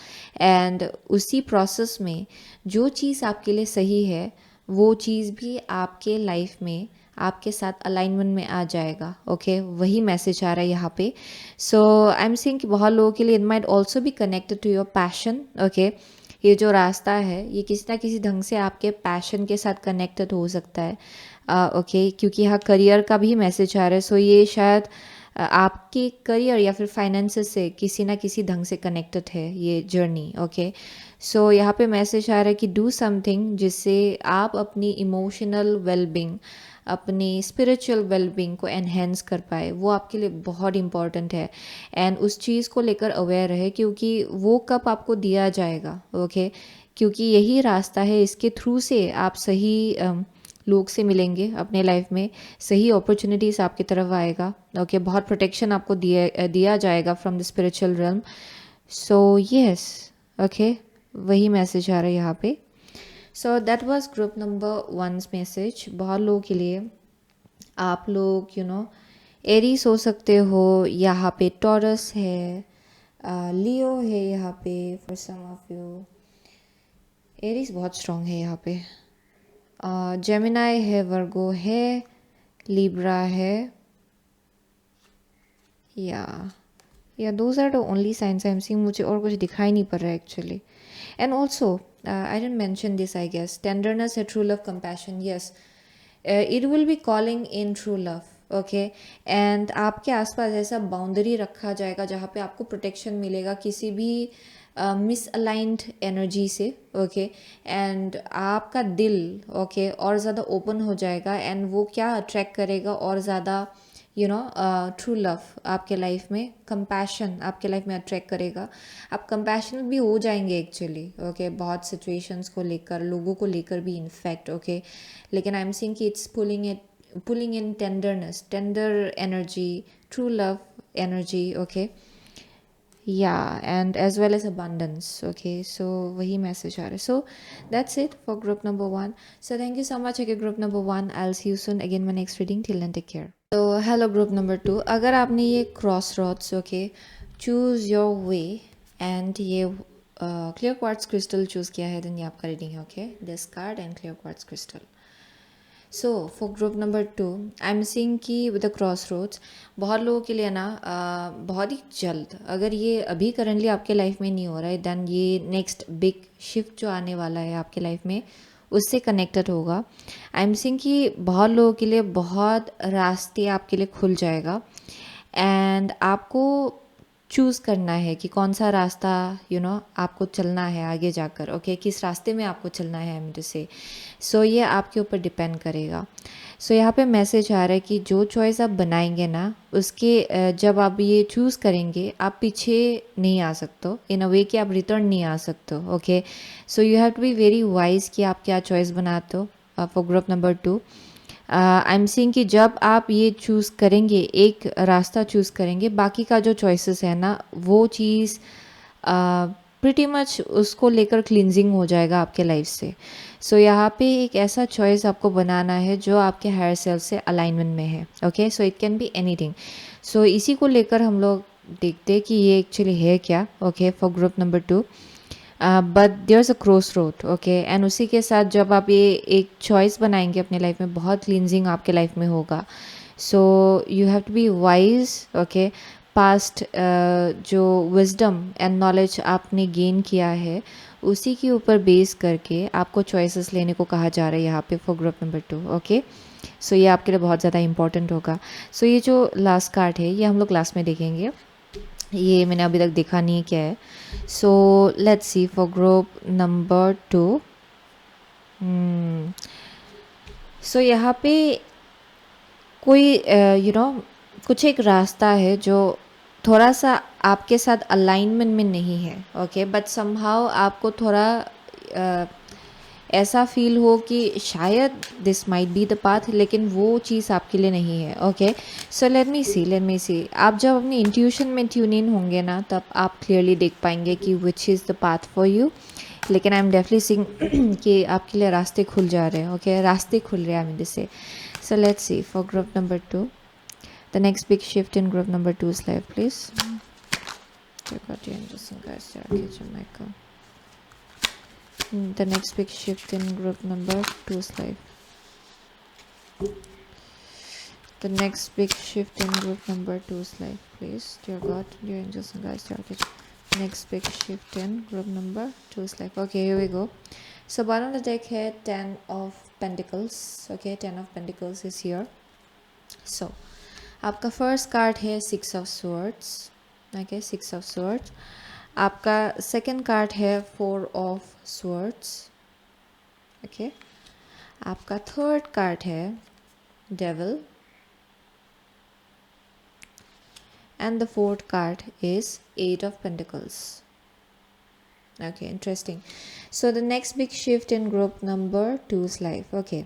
एंड उसी प्रोसेस में जो चीज़ आपके लिए सही है वो चीज़ भी आपके लाइफ में आपके साथ अलाइनमेंट में आ जाएगा, ओके। वही मैसेज आ रहा है यहाँ पे। सो आई एम सीइंग कि बहुत लोगों के लिए it might also be connected to your passion, okay. ये जो रास्ता है ये किसी ना किसी ढंग से आपके पैशन के साथ कनेक्टेड हो सकता है, ओके, क्योंकि यहाँ करियर का भी मैसेज आ रहा है। सो ये शायद आपके करियर या फिर फाइनेंसेस से किसी ना किसी ढंग से कनेक्टेड है ये जर्नी, ओके। सो यहाँ पे मैसेज आ रहा है कि डू समथिंग जिससे आप अपनी इमोशनल वेलबींग, अपनी स्पिरिचुअल वेलबींग को एनहेंस कर पाए। वो आपके लिए बहुत इंपॉर्टेंट है। एंड उस चीज़ को लेकर अवेयर रहे क्योंकि वो कब आपको दिया जाएगा, ओके, क्योंकि यही रास्ता है, इसके थ्रू से आप सही लोग से मिलेंगे अपने लाइफ में, सही अपॉर्चुनिटीज़ आपकी तरफ आएगा, ओके। बहुत प्रोटेक्शन आपको दिया जाएगा from the spiritual realm. So yes, okay, वही मैसेज आ रहा है यहाँ पे। So that was group number 1 message. बहुत लोगों के लिए आप लोग एरीज हो सकते हो, यहाँ पे टॉरस है, लियो है यहाँ पे for some of you. Aries बहुत स्ट्रॉन्ग है यहाँ पे। जेमिनाई है, वर्गो है, लिब्रा है, या those are the only signs I am seeing. मुझे और कुछ दिखाई नहीं पड़ रहा है actually. And also I didn't mention this, I guess, tenderness है, true love, compassion, yes, it will be calling in true love, okay. And आपके आसपास ऐसा बाउंड्री रखा जाएगा जहाँ पे आपको प्रोटेक्शन मिलेगा किसी भी मिसअलाइंड एनर्जी से, ओके। एंड आपका दिल, ओके, और ज़्यादा ओपन हो जाएगा। एंड वो क्या अट्रैक्ट करेगा और ज़्यादा ट्रू लव आपके लाइफ में, कंपैशन आपके लाइफ में अट्रैक्ट करेगा। आप कंपैशनेट भी हो जाएंगे एक्चुअली, ओके, बहुत सिचुएशंस को लेकर, लोगों को लेकर भी इनफैक्ट, ओके। लेकिन आई एम सीइंग कि it's pulling in tenderness, tender energy, true love energy, okay, and as well as abundance, okay। So वही मैसेज आ रहा है। So that's it for group number 1. So thank you so much again group number 1. I'll see you soon again my next reading. Till then, take care. So hello group number 2. अगर आपने ये crossroads, okay, choose your way and ये clear quartz crystal choose किया है, then ये आपका reading है, okay, this card and clear quartz crystal. So for group number 2 I am seeing कि विद द क्रॉस रोड्स बहुत लोगों के लिए ना बहुत ही जल्द, अगर ये अभी करंटली आपके लाइफ में नहीं हो रहा है, दैन ये नेक्स्ट बिग शिफ्ट जो आने वाला है आपके लाइफ में उससे कनेक्टेड होगा। आई एम सीइंग कि बहुत लोगों के लिए बहुत रास्ते आपके लिए खुल जाएगा। एंड आपको चूज़ करना है कि कौन सा रास्ता आपको चलना है आगे जाकर, ओके, किस रास्ते में आपको चलना है मेरे से। सो ये आपके ऊपर डिपेंड करेगा। सो यहाँ पे मैसेज आ रहा है कि जो चॉइस आप बनाएंगे ना उसके जब आप ये चूज़ करेंगे आप पीछे नहीं आ सकते, इन अ वे कि आप रिटर्न नहीं आ सकते, okay. So you have to be very wise कि आप क्या चॉइस बनाते हो। For group number 2 I am seeing कि जब आप ये चूज़ करेंगे, एक रास्ता चूज़ करेंगे, बाकी का जो चॉइसेस है ना वो चीज़ प्रिटी मच उसको लेकर क्लिनजिंग हो जाएगा आपके लाइफ से। सो यहाँ पे एक ऐसा चॉइस आपको बनाना है जो आपके हायर सेल्फ से अलाइनमेंट में है। Okay, so it can be anything. So इसी को लेकर हम लोग देखते हैं कि ये एक्चुअली है क्या। Okay, for group number 2, but there is a cross road. Okay, and उसी के साथ जब आप ये एक चॉइस बनाएंगे अपने लाइफ में, बहुत क्लिनजिंग आपके लाइफ में होगा। So you have to be wise. Okay, past जो विजडम एंड नॉलेज आपने गेन किया है उसी के ऊपर बेस करके आपको चॉइसेस लेने को कहा जा रहा है यहाँ पे फॉर ग्रुप नंबर 2। ओके, सो ये आपके लिए बहुत ज़्यादा इंपॉर्टेंट होगा। सो ये जो लास्ट कार्ड है ये हम लोग क्लास में देखेंगे, ये मैंने अभी तक देखा नहीं है क्या है। सो let's C for group number 2। सो यहाँ पे कोई कुछ एक रास्ता है जो थोड़ा सा आपके साथ अलाइनमेंट में नहीं है। ओके, बट समहाउ आपको थोड़ा ऐसा फील हो कि शायद this might be the path, लेकिन वो चीज़ आपके लिए नहीं है। ओके, सो लेट मी सी आप जब अपनी इंट्यूशन में ट्यून इन होंगे ना, तब आप क्लियरली देख पाएंगे कि which is the path for you. लेकिन आई एम डेफिनेटली सीइंग कि आपके लिए रास्ते खुल जा रहे हैं। ओके, रास्ते खुल रहे हैं आई मीन से। सो let's C for group number 2, the next big shift in group number 2's life, please. Check out your interesting guys, Jamaica. The next big shift in group number 2's life. The next big shift in group number 2's life, please. Dear God, dear angels and guys, next big shift in group number 2's life. Okay, here we go. So bottom of the deck here, 10 of Pentacles. Okay, 10 of Pentacles is here. So आपका first card है 6 of swords. Okay, 6 of swords. आपका second card है 4 of swords. Okay, आपका third card है devil and the fourth card is 8 of pentacles. Okay, interesting. So the next big shift in group number 2's life. Okay,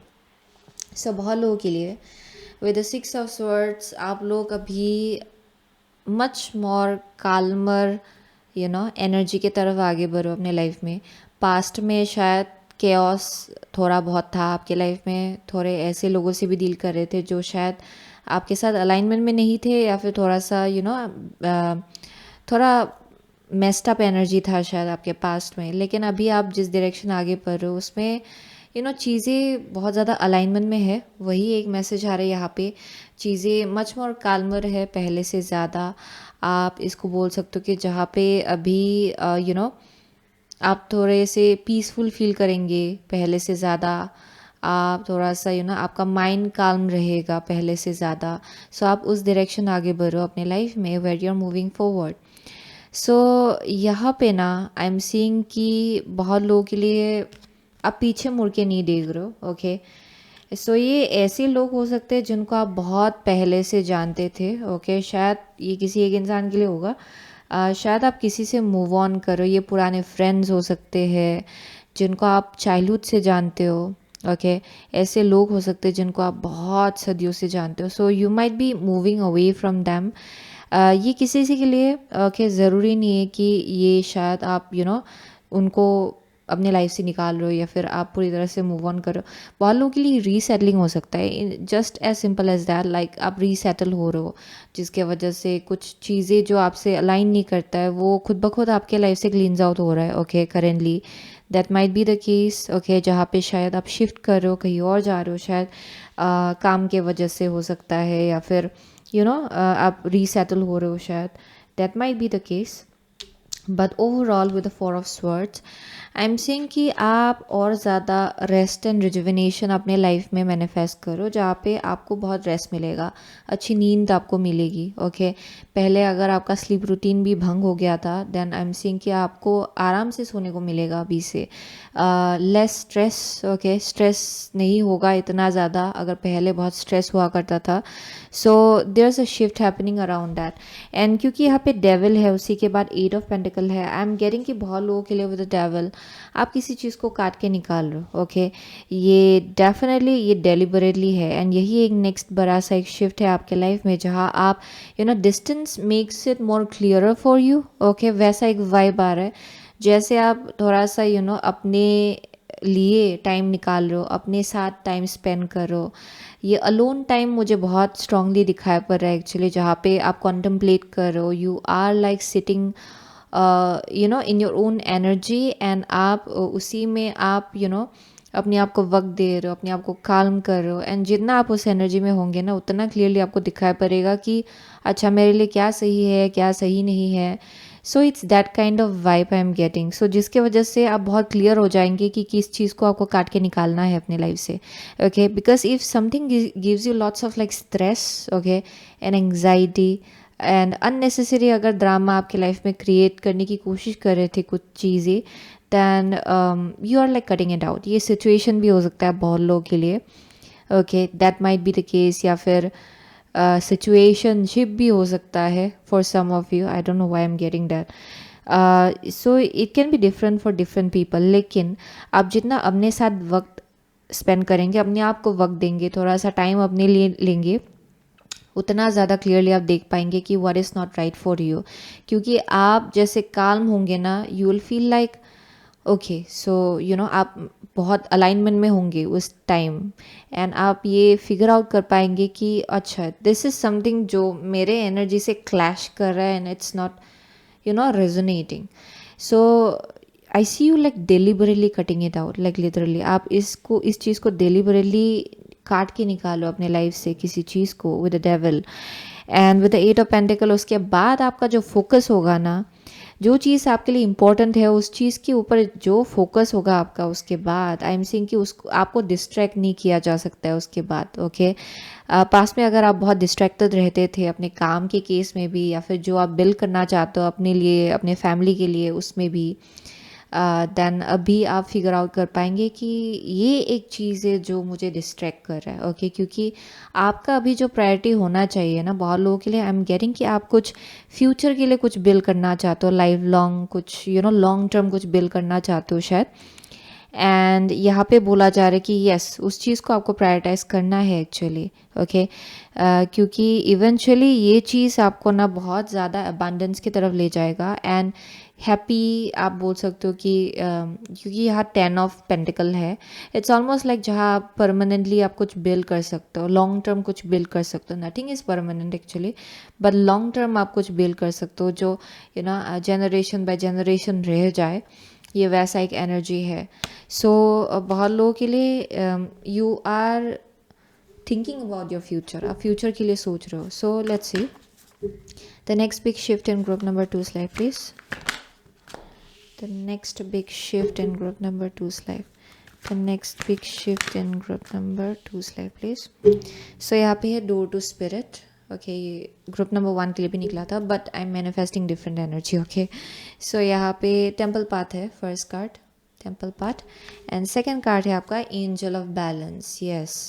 so बहुत लोगों के लिए with the 6 of swords आप लोग अभी much more काल्मर energy के तरफ आगे बढ़ो अपने लाइफ में। पास्ट में शायद केओस थोड़ा बहुत था आपके लाइफ में, थोड़े ऐसे लोगों से भी डील कर रहे थे जो शायद आपके साथ अलाइनमेंट में नहीं थे, या फिर थोड़ा सा थोड़ा मेस्ड अप एनर्जी था शायद आपके पास्ट में। लेकिन अभी आप जिस डायरेक्शन आगे बढ़ रहे हो उसमें चीज़ें बहुत ज़्यादा अलाइनमेंट में है। वही एक मैसेज आ रहा है यहाँ पे, चीज़ें मच मोर काल्मर है पहले से ज़्यादा। आप इसको बोल सकते हो कि जहाँ पे अभी आप थोड़े से पीसफुल फील करेंगे पहले से ज़्यादा। आप थोड़ा सा आपका माइंड काल्म रहेगा पहले से ज़्यादा। सो आप उस डायरेक्शन आगे बढ़ो अपने लाइफ में where you are moving forward. So यहाँ पे ना आई एम सीइंग कि बहुत लोगों के लिए आप पीछे मुड़ के नहीं देख रहे हो। ओके, सो ये ऐसे लोग हो सकते हैं जिनको आप बहुत पहले से जानते थे। ओके, शायद ये किसी एक इंसान के लिए होगा, शायद आप किसी से मूव ऑन करो। ये पुराने फ्रेंड्स हो सकते हैं जिनको आप चाइल्डहुड से जानते हो। ओके, ऐसे लोग हो सकते हैं जिनको आप बहुत सदियों से जानते हो। सो you might be moving away from them. ये किसी के लिए ओके ज़रूरी नहीं है कि ये शायद आप उनको अपने लाइफ से निकाल रहे हो या फिर आप पूरी तरह से मूव ऑन करो। बहुत लोगों के लिए रीसेटलिंग हो सकता है, just as simple as that. Like आप रीसेटल हो रहे हो जिसके वजह से कुछ चीज़ें जो आपसे अलाइन नहीं करता है वो खुद ब खुद आपके लाइफ से क्लीन्स आउट हो रहा है। Okay, currently that might be the case. Okay, जहाँ पे शायद आप शिफ्ट कर रहे हो, कहीं और जा रहे हो, शायद काम के वजह से हो सकता है, या फिर आप रीसेटल हो रहे हो शायद, that might be the case. But overall with the 4 of swords I am saying कि आप और ज़्यादा रेस्ट एंड रिजुविनेशन अपने लाइफ में मैनिफेस्ट करो, जहाँ पे आपको बहुत रेस्ट मिलेगा, अच्छी नींद आपको मिलेगी। ओके, पहले अगर आपका स्लीप रूटीन भी भंग हो गया था देन आई एम सेइंग कि आपको आराम से सोने को मिलेगा अभी से। Less stress. ओके, स्ट्रेस नहीं होगा इतना ज़्यादा, अगर पहले बहुत स्ट्रेस हुआ करता था। So there is a shift happening around that. And क्योंकि यहाँ पे डेविल है, उसी के बाद 8 ऑफ पेंटिकल पेंटिकल है, आई एम गेटिंग कि बहुत लोगों के लिए विद द डेविल आप किसी चीज़ को काट के निकाल रहे हो, ओके। ये डेफिनेटली ये डेलिबरेटली है, एंड यही एक नेक्स्ट बड़ा सा एक शिफ्ट है आपके लाइफ में, जहाँ आप distance makes it more clearer for you, okay. वैसा एक वाइब आ रहा है, जैसे आप थोड़ा सा अपने लिए टाइम निकाल रहे हो, अपने साथ टाइम स्पेंड कर रहे हो। ये अलोन टाइम मुझे बहुत स्ट्रांगली दिखाई पड़ रहा है एक्चुअली, जहाँ पे आप कॉन्टम्पलेट कर रहे हो, you are like sitting in your own energy, and आप उसी में आप अपने आप को वक्त दे रहे हो, अपने आप को काल्म कर रहे हो, एंड जितना आप उस एनर्जी में होंगे ना, उतना क्लियरली आपको दिखाई पड़ेगा कि अच्छा मेरे लिए क्या सही है, क्या सही नहीं है। So it's that kind of vibe I am getting, so जिसके वजह से आप बहुत क्लियर हो जाएंगे कि किस चीज़ को आपको काट के निकालना है अपने लाइफ से, okay. Because if something gives you lots of like stress, okay, and anxiety and unnecessary अगर ड्रामा आपके लाइफ में क्रिएट करने की कोशिश कर रहे थे कुछ चीज़ें, then you are like cutting it out. ये सिचुएशन भी हो सकता है बहुत लोगों के लिए, okay, that might be the case, या फिर सिचुएशनशिप भी हो सकता है for some of you, I don't know why I am getting that. So it can be different for different people, लेकिन आप जितना अपने साथ वक्त स्पेंड करेंगे, अपने आप को वक्त देंगे, थोड़ा सा टाइम अपने लिए लेंगे, उतना ज़्यादा क्लियरली आप देख पाएंगे कि what is not right for you. क्योंकि आप जैसे काल्म होंगे ना, you will feel like okay, so आप बहुत अलाइनमेंट में होंगे उस टाइम, एंड आप ये फिगर आउट कर पाएंगे कि अच्छा दिस इज़ समथिंग जो मेरे एनर्जी से क्लैश कर रहा है, and it's not resonating. So I see you like deliberately cutting it out, like literally आप इस चीज़ को डेलिबरेटली काट के निकालो अपने लाइफ से, किसी चीज़ को with the devil and with the eight of pentacle. उसके बाद आपका जो फोकस होगा ना, जो चीज़ आपके लिए इम्पोर्टेंट है, उस चीज़ के ऊपर जो फोकस होगा आपका, उसके बाद आई एम सेइंग कि उसको आपको डिस्ट्रैक्ट नहीं किया जा सकता है उसके बाद, ओके। पास में अगर आप बहुत डिस्ट्रैक्टेड रहते थे अपने काम के केस में भी, या फिर जो आप बिल्ड करना चाहते हो अपने लिए, अपने फैमिली के लिए, उसमें भी, देन अभी आप फिगर आउट कर पाएंगे कि ये एक चीज़ है जो मुझे डिस्ट्रैक्ट कर रहा है, ओके। क्योंकि आपका अभी जो प्रायोरिटी होना चाहिए ना, बहुत लोगों के लिए आई एम गेटिंग कि आप कुछ फ्यूचर के लिए कुछ बिल्ड करना चाहते हो, लाइफ लॉन्ग कुछ लॉन्ग टर्म कुछ बिल्ड करना चाहते हो शायद, एंड यहाँ पे बोला जा रहा है कि यस उस चीज़ को आपको प्रायोरिटाइज करना है एक्चुअली, ओके। क्योंकि इवेंचुअली ये चीज़ आपको ना बहुत ज़्यादा अबांडेंस की तरफ ले जाएगा, एंड हैप्पी आप बोल सकते हो कि क्योंकि यहाँ 10 ऑफ पेंटिकल है, इट्स ऑलमोस्ट लाइक जहाँ आप परमानेंटली आप कुछ बिल्ड कर सकते हो, लॉन्ग टर्म कुछ बिल्ड कर सकते हो। Nothing is permanent actually, but long term आप कुछ बिल्ड कर सकते हो जो जनरेशन बाय जनरेशन रह जाए, ये वैसा एक एनर्जी है। सो बहुत लोगों के लिए you are thinking about your future, आप फ्यूचर के लिए सोच रहे हो। So let's see the next big shift in group number 2 slide please. The next big shift in group number 2 slide. The next big shift in group number 2 slide please. So यहाँ पे है door to spirit. Okay, ये group number 1 के लिए भी निकला था, but I'm manifesting different energy. Okay, so यहाँ पे temple path है, first card temple path, and second card है आपका angel of balance. Yes.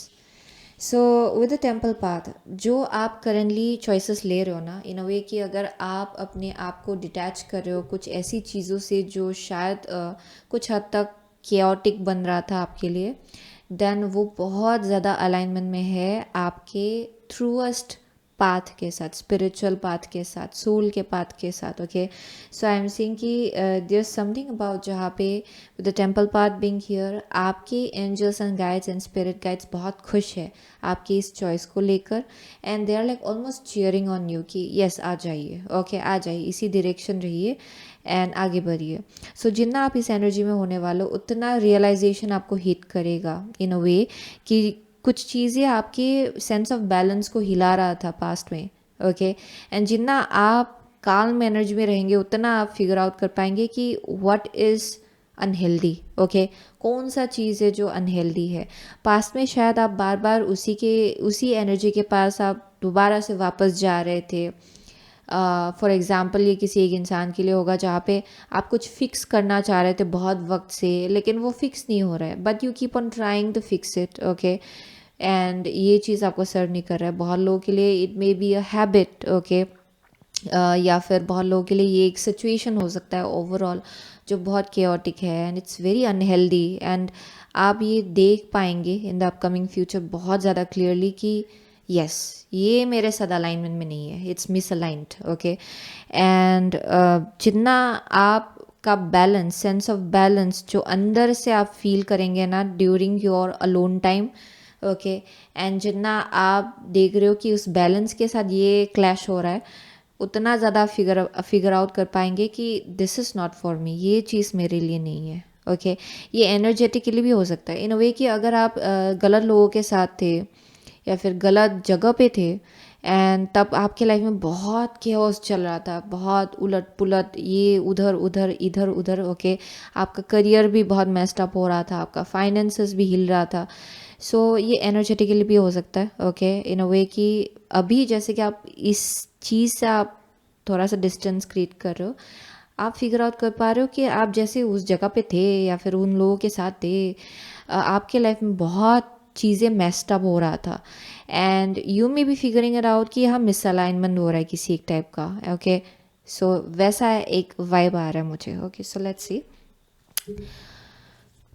So with the temple path जो आप करेंटली चॉइसेस ले रहे हो ना, इन अ वे कि अगर आप अपने आप को डिटैच कर रहे हो कुछ ऐसी चीज़ों से जो शायद कुछ हद तक केओटिक बन रहा था आपके लिए, देन वो बहुत ज़्यादा अलाइनमेंट में है आपके थ्रूएस्ट पाथ के साथ, स्पिरिचुअल पाथ के साथ, सोल के पाथ के साथ, okay. So I am seeing कि देयर इज समथिंग अबाउट जहाँ पे with the temple path being here, आपके angels and guides and spirit guides बहुत खुश है आपकी इस चॉइस को लेकर, and they are like almost cheering on you कि यस आ जाइए, ओके आ जाइए, इसी डायरेक्शन रहिए एंड आगे बढ़िए। सो जितना आप इस एनर्जी में होने वाले हो, उतना रियलाइजेशन आपको हिट करेगा इन अ वे कि कुछ चीज़ें आपके सेंस ऑफ बैलेंस को हिला रहा था पास्ट में, ओके। एंड जितना आप काल्म एनर्जी में रहेंगे, उतना आप फिगर आउट कर पाएंगे कि व्हाट इज़ अनहेल्दी, ओके, कौन सा चीज़ है जो अनहेल्दी है। पास्ट में शायद आप बार बार उसी एनर्जी के पास आप दोबारा से वापस जा रहे थे। फॉर एग्ज़ाम्पल ये किसी एक इंसान के लिए होगा जहाँ पे आप कुछ फिक्स करना चाह रहे थे बहुत वक्त से, लेकिन वो फिक्स नहीं हो रहा है, but you keep on trying to fix it, okay. And ये चीज़ आपको सर्व नहीं कर रहा है। बहुत लोगों के लिए it may be a habit, okay, या फिर बहुत लोगों के लिए ये एक सिचुएशन हो सकता है ओवरऑल जो बहुत केओटिक है and it's very unhealthy. And आप ये देख पाएंगे इन द अपकमिंग फ्यूचर बहुत ज़्यादा क्लियरली कि यस, ये मेरे साथ अलाइनमेंट में नहीं है, it's miss aligned. Okay, and जितना आपका बैलेंस, सेंस ऑफ बैलेंस जो अंदर से आप फील करेंगे ना during your alone time, okay, and जितना आप देख रहे हो कि उस बैलेंस के साथ ये क्लैश हो रहा है, उतना ज़्यादा फिगर आउट कर पाएंगे कि this is not for me, ये चीज़ मेरे लिए नहीं है। ओके, ये एनर्जेटिकली भी हो सकता है इन अ वे कि अगर आप गलत लोगों के साथ थे या फिर गलत जगह पे थे एंड तब आपके लाइफ में बहुत केओस चल रहा था, बहुत उलट पुलट, ये उधर उधर इधर उधर। ओके, आपका करियर भी बहुत मेस्ड अप हो रहा था, आपका फाइनेंसेस भी हिल रहा था। सो ये एनर्जेटिकली भी हो सकता है। ओके, इन अ वे कि अभी जैसे कि आप इस चीज़ से आप थोड़ा सा डिस्टेंस क्रिएट कर रहे हो, आप फिगर आउट कर पा रहे हो कि आप जैसे उस जगह पे थे या फिर उन लोगों के साथ थे, आपके लाइफ में बहुत चीज़ें मेस्ड अप हो रहा था and you may B figuring it out कि हाँ मिसअलाइनमेंट हो रहा है किसी एक टाइप का। ओके, सो वैसा एक वाइब आ रहा है मुझे। Okay, so let's C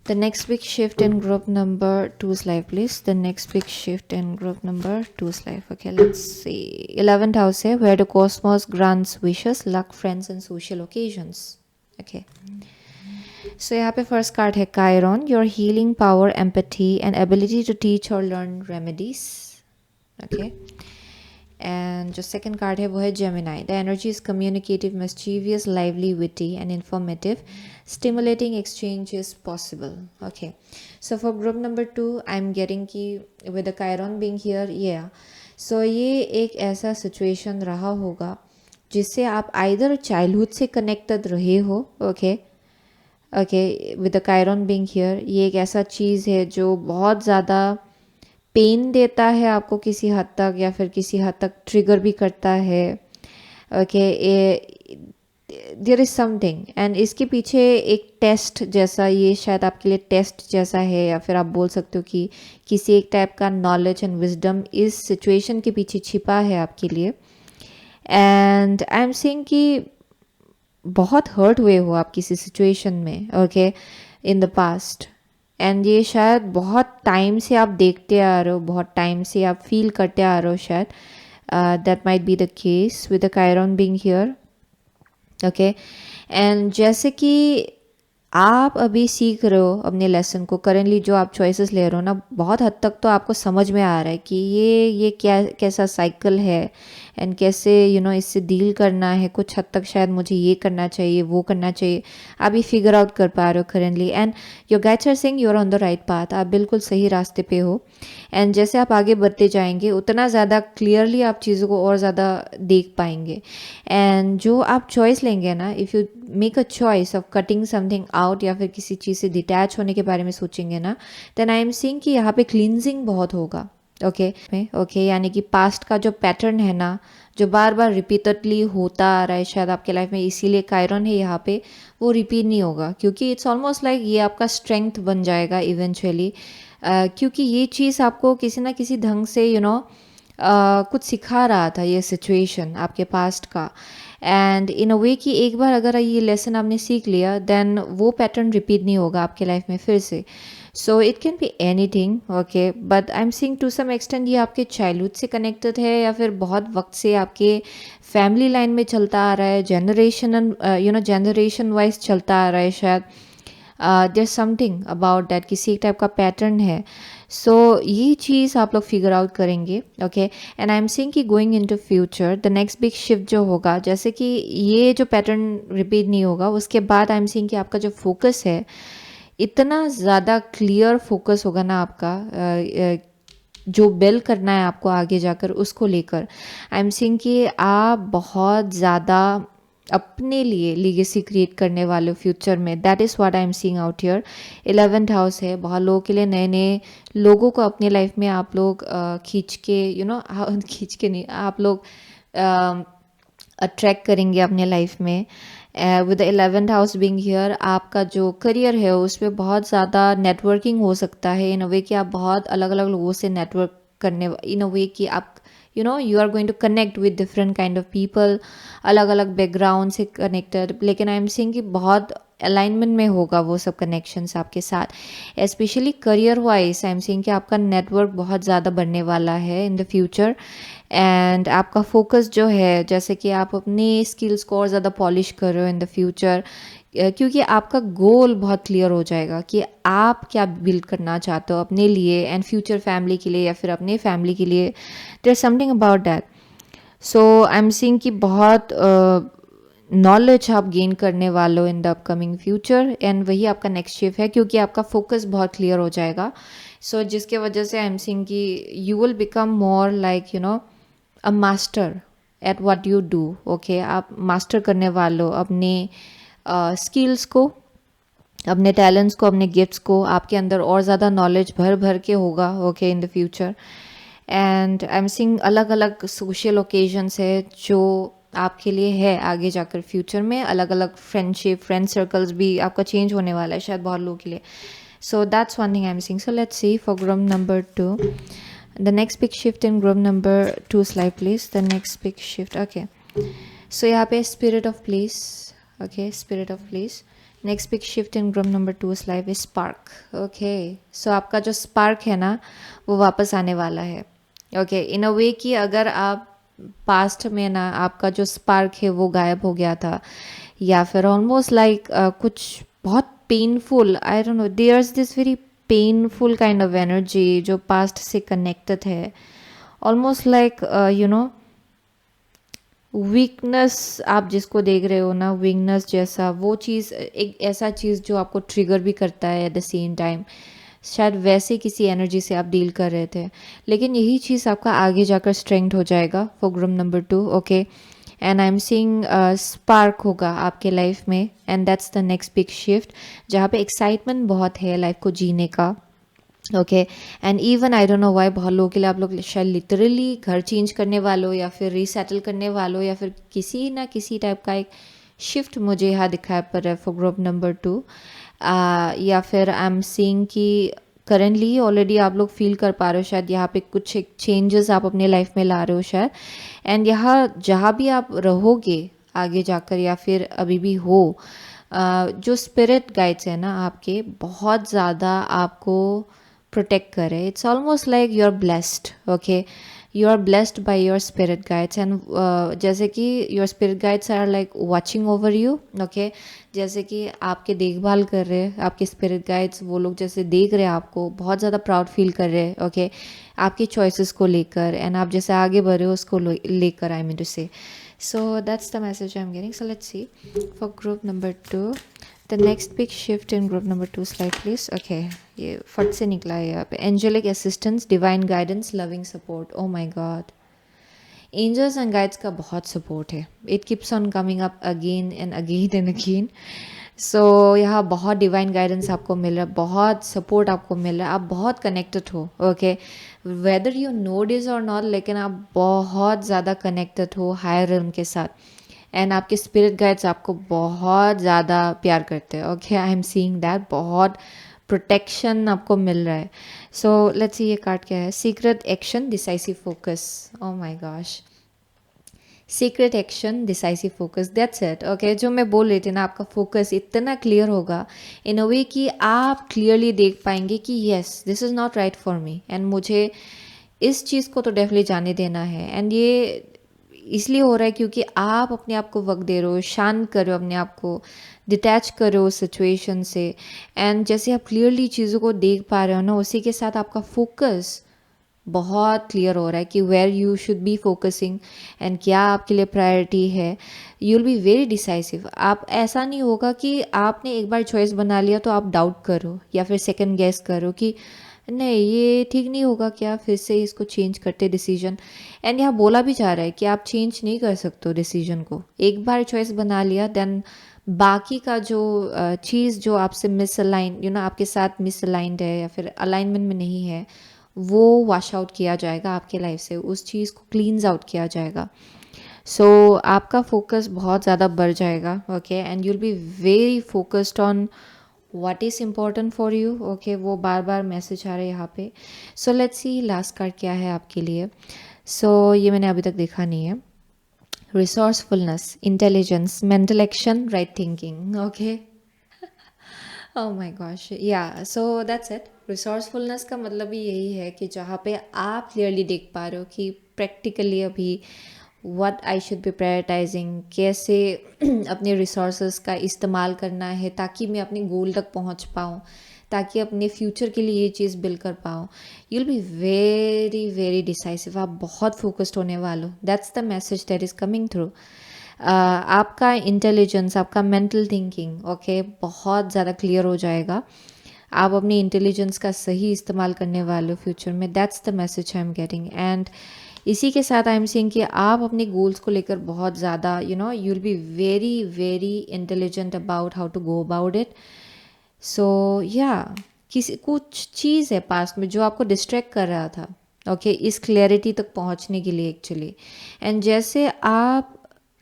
the next big shift in group number 2's life, please. The next big shift in group number 2's life. Okay, let's see. 11th house है where the cosmos grants wishes, luck, friends and social occasions. Okay, so यहाँ पे first card है Chiron, your healing power, empathy and ability to teach or learn remedies. Okay, and जो second card है वो है Gemini. The energy is communicative, mischievous, lively, witty and informative. Stimulating exchange is possible. Okay, so for group number 2 I'm getting कि with the Chiron being here, yeah, so ये एक ऐसा situation रहा होगा जिससे आप either childhood से connected रहे हो। okay, okay, with the Chiron being here, ये एक ऐसा चीज़ है जो बहुत ज़्यादा पेन देता है आपको किसी हद तक, या फिर किसी हद तक ट्रिगर भी करता है। Okay, there is something and इसके पीछे एक टेस्ट जैसा, ये शायद आपके लिए टेस्ट जैसा है, या फिर आप बोल सकते हो कि किसी एक टाइप का नॉलेज एंड विजडम इस सिचुएशन के पीछे छिपा है आपके लिए। एंड आई एम सेइंग कि बहुत हर्ट हुए हो आप किसी सिचुएशन में, okay, in the past, and ये शायद बहुत टाइम से आप देखते आ रहे हो, बहुत टाइम से आप फील करते आ रहे हो शायद। That might be the case with the Chiron being here. Okay, and जैसे कि आप अभी सीख रहे हो अपने लेसन को, करेंटली जो आप चॉइसेस ले रहे हो ना, बहुत हद तक तो आपको समझ में आ रहा है कि ये क्या कैसा साइकिल है एंड कैसे इससे डील करना है। कुछ हद तक शायद मुझे ये करना चाहिए, वो करना चाहिए, आप ये फिगर आउट कर पा रहे हो currently. And your guides are saying you are on the right path, आप बिल्कुल सही रास्ते पे हो। एंड जैसे आप आगे बढ़ते जाएंगे उतना ज़्यादा क्लियरली आप चीज़ों को और ज़्यादा देख पाएंगे। एंड जो आप चॉइस लेंगे ना, if you make a choice of cutting something out या फिर किसी चीज़ से डिटैच होने के बारे में सोचेंगे ना, देन आई एम सीइंग कि यहाँ पे क्लींजिंग बहुत होगा। ओके, ओके, यानी कि पास्ट का जो पैटर्न है ना, जो बार बार रिपीटेडली होता आ रहा है शायद आपके लाइफ में, इसीलिए कायरन है यहाँ पे, वो रिपीट नहीं होगा, क्योंकि इट्स ऑलमोस्ट लाइक ये आपका स्ट्रेंथ बन जाएगा इवेंचुअली। क्योंकि ये चीज़ आपको किसी ना किसी ढंग से कुछ सिखा रहा था ये सिचुएशन आपके पास्ट का। एंड इन अ वे कि एक बार अगर ये लेसन आपने सीख लिया, देन वो पैटर्न रिपीट नहीं होगा आपके लाइफ में फिर से। So it can be anything, okay, but I am seeing to some extent ये आपके चाइल्डहुड से कनेक्टेड है, या फिर बहुत वक्त से आपके फैमिली लाइन में चलता आ रहा है, जनरेशन वाइज चलता आ रहा है शायद। देयर समथिंग अबाउट दैट, किसी एक टाइप का पैटर्न है। सो ये चीज़ आप लोग फिगर आउट करेंगे। Okay, and I am seeing कि going into future the next big shift जो होगा, जैसे कि ये जो पैटर्न रिपीट नहीं होगा, उसके बाद आई एम सीइंग कि आपका जो फोकस है, इतना ज़्यादा क्लियर फोकस होगा ना आपका, जो बिल्ड करना है आपको आगे जाकर उसको लेकर। आई एम सीइंग कि आप बहुत ज़्यादा अपने लिए लीगेसी क्रिएट करने वाले फ्यूचर में। That is what I am seeing out here. 11th house है, बहुत लोगों के लिए नए नए लोगों को अपने लाइफ में आप लोग खींच के खींच के नहीं, आप लोग अट्रैक्ट करेंगे अपने लाइफ में। With the 11th house being here, आपका जो करियर है उसमें बहुत ज़्यादा नेटवर्किंग हो सकता है, इन अ वे कि आप बहुत अलग अलग लोगों से नेटवर्क करने, इन अ वे कि आप you are going to connect with different kind of people, अलग अलग बैकग्राउंड से कनेक्टेड, लेकिन आई एम सीइंग कि बहुत अलाइनमेंट में होगा वो सब कनेक्शंस आपके साथ। Specially career wise I am seeing कि आपका नेटवर्क बहुत ज़्यादा बढ़ने वाला है इन द फ्यूचर, एंड आपका फोकस जो है, जैसे कि आप अपने स्किल्स को और ज़्यादा पॉलिश कर रहे हो इन द फ्यूचर, क्योंकि आपका गोल बहुत क्लियर हो जाएगा कि आप क्या बिल्ड करना चाहते हो अपने लिए एंड फ्यूचर फैमिली के लिए या फिर अपने फैमिली के लिए। There something about that. So I am seeing कि बहुत नॉलेज आप गेन करने वाले हो in the upcoming future, and वही आपका नेक्स्ट शिफ्ट है क्योंकि आपका फोकस बहुत क्लियर हो जाएगा। सो जिसके वजह से आई एम सीइंग कि you will become more like a master at what you do. Okay, आप मास्टर करने वाले हो अपने स्किल्स को, अपने टैलेंट्स को, अपने गिफ्ट्स को। आपके अंदर और ज़्यादा नॉलेज भर भर के होगा okay in the future. And I am seeing अलग अलग सोशल ओकेजन्स है जो आपके लिए है आगे जाकर फ्यूचर में, अलग अलग फ्रेंड सर्कल्स भी आपका चेंज होने वाला है शायद बहुत लोगों के लिए। So that's one thing I am seeing. So let's C for group number 2 the next big shift in group number 2 slide please, the next big shift। okay, so यहाँ पे spirit of place, okay, spirit of place। next big shift in group number 2 slide is spark। okay, so आपका जो spark है ना वो वापस आने वाला है। okay, in a way कि अगर आप पास्ट में ना आपका जो स्पार्क है वो गायब हो गया था, या फिर ऑलमोस्ट लाइक कुछ बहुत painful, I don't know, there is this very painful kind of energy जो पास्ट से कनेक्टेड है, ऑलमोस्ट लाइक वीकनेस आप जिसको देख रहे हो ना, वीकनेस जैसा, वो चीज़ एक ऐसा चीज़ जो आपको ट्रिगर भी करता है एट द सेम टाइम, शायद वैसे किसी एनर्जी से आप डील कर रहे थे, लेकिन यही चीज़ आपका आगे जाकर स्ट्रेंथ हो जाएगा for group number 2। Okay, and I am seeing spark होगा आपके लाइफ में, and that's the next big shift जहाँ पे एक्साइटमेंट बहुत है लाइफ को जीने का। Okay, and even I don't know why बहुत लोगों के लिए आप लोग शायद लिटरली घर चेंज करने वालों या फिर रीसेटल करने वालों या फिर किसी ना किसी टाइप का एक शिफ्ट मुझे यहाँ दिखाई पड़ रहा है फॉर ग्रुप नंबर 2। या फिर आई एम सीइंग कि करेंटली ऑलरेडी आप लोग फील कर पा रहे हो शायद यहाँ पे कुछ एक चेंजेस आप अपने लाइफ में ला रहे हो शायद, एंड यहाँ जहाँ भी आप रहोगे आगे जाकर या फिर अभी भी हो, जो स्पिरिट गाइड्स है ना आपके, बहुत ज़्यादा आपको प्रोटेक्ट करे। It's almost like you are blessed. Okay, you are blessed by your spirit guides, and जैसे कि your spirit guides are like watching over you. Okay, जैसे कि आपके देखभाल कर रहे हैं आपके स्पिरिट गाइड्स, वो लोग जैसे देख रहे हैं आपको, बहुत ज़्यादा प्राउड फील कर रहे हैं। ओके, आपके चॉइसेस को लेकर, एंड आप जैसे आगे बढ़ रहे हो उसको लेकर, आई मीन टू से। So that's the message I'm getting. So let's see for group number 2, the next big shift in group number 2 slide please। okay, ये फट से निकला है यहाँ पे, angelic assistance, divine guidance, loving support। oh my god, angels and guides का बहुत support है, it keeps on coming up again and again and again। सो यहाँ बहुत डिवाइन गाइडेंस आपको मिल रहा है, बहुत सपोर्ट आपको मिल रहा है, आप बहुत कनेक्टेड हो। Okay, whether you know this और नॉट, लेकिन आप बहुत ज़्यादा कनेक्टेड हो हायर रिल्म के साथ, एंड आपके स्पिरिट गाइड्स आपको बहुत ज़्यादा प्यार करते हैं। Okay, I am seeing that, बहुत प्रोटेक्शन आपको मिल रहा है। सो लेट्स सी ये कार्ड क्या है, secret action, decisive focus. Oh my gosh, secret action, decisive focus, that's it. Okay, जो मैं बोल रही थी ना, आपका फोकस इतना क्लियर होगा इन अ वे कि आप क्लियरली देख पाएंगे कि yes this is not right for me, and मुझे इस चीज़ को तो डेफिनेटली जाने देना है। एंड ये इसलिए हो रहा है क्योंकि आप अपने आप को वक्त दे रहे हो, शांत कर रहे हो अपने आप को, डिटैच कर रहे हो सिचुएशन से, एंड जैसे आप क्लियरली चीज़ों को देख पा रहे हो ना, उसी के साथ आपका फोकस बहुत क्लियर हो रहा है कि where you should be focusing and क्या आपके लिए प्रायोरिटी है। You will be very decisive. आप ऐसा नहीं होगा कि आपने एक बार चॉइस बना लिया तो आप डाउट करो या फिर सेकंड गेस करो कि नहीं ये ठीक नहीं होगा क्या, फिर से इसको चेंज करते डिसीजन। एंड यहाँ बोला भी जा रहा है कि आप चेंज नहीं कर सकते हो डिसीजन को, एक बार चॉइस बना लिया देन बाकी का जो चीज़ जो आपसे मिसअलाइन आपके साथ मिसअलाइंड है या फिर अलाइनमेंट में नहीं है, वो वॉश आउट किया जाएगा आपके लाइफ से, उस चीज़ को क्लींस आउट किया जाएगा। सो आपका फोकस बहुत ज़्यादा बढ़ जाएगा। Okay, and you will be very focused on what is important for you. Okay, वो बार बार मैसेज आ रहा है यहाँ पे। सो लेट्स सी लास्ट कार्ड क्या है आपके लिए। सो ये मैंने अभी तक देखा नहीं है. Resourcefulness, intelligence, mental action, right thinking. Okay. Oh my gosh, या सो दैट्स इट. रिसोर्सफुलनेस का मतलब ही यही है कि जहाँ पे आप क्लियरली देख पा रहे हो कि प्रैक्टिकली अभी what I should be prioritising, कैसे अपने रिसोर्सेज का इस्तेमाल करना है ताकि मैं अपने गोल तक पहुँच पाऊँ, ताकि अपने फ्यूचर के लिए ये चीज़ बिल्ड कर पाऊँ. You will be very very decisive. आप बहुत फोकस्ड होने वाले हो. That's the message that is coming through. आपका इंटेलिजेंस, आपका मेंटल थिंकिंग ओके बहुत ज़्यादा क्लियर हो जाएगा. आप अपनी इंटेलिजेंस का सही इस्तेमाल करने वाले हो फ्यूचर में. That's the message I am getting. And इसी के साथ आई एम सीइंग कि आप अपने गोल्स को लेकर बहुत ज़्यादा you will be very very intelligent about how to go about it. So या किसी कुछ चीज़ है पास्ट में जो आपको डिस्ट्रैक्ट कर रहा था ओके इस क्लैरिटी तक पहुंचने के लिए एक्चुअली. एंड जैसे आप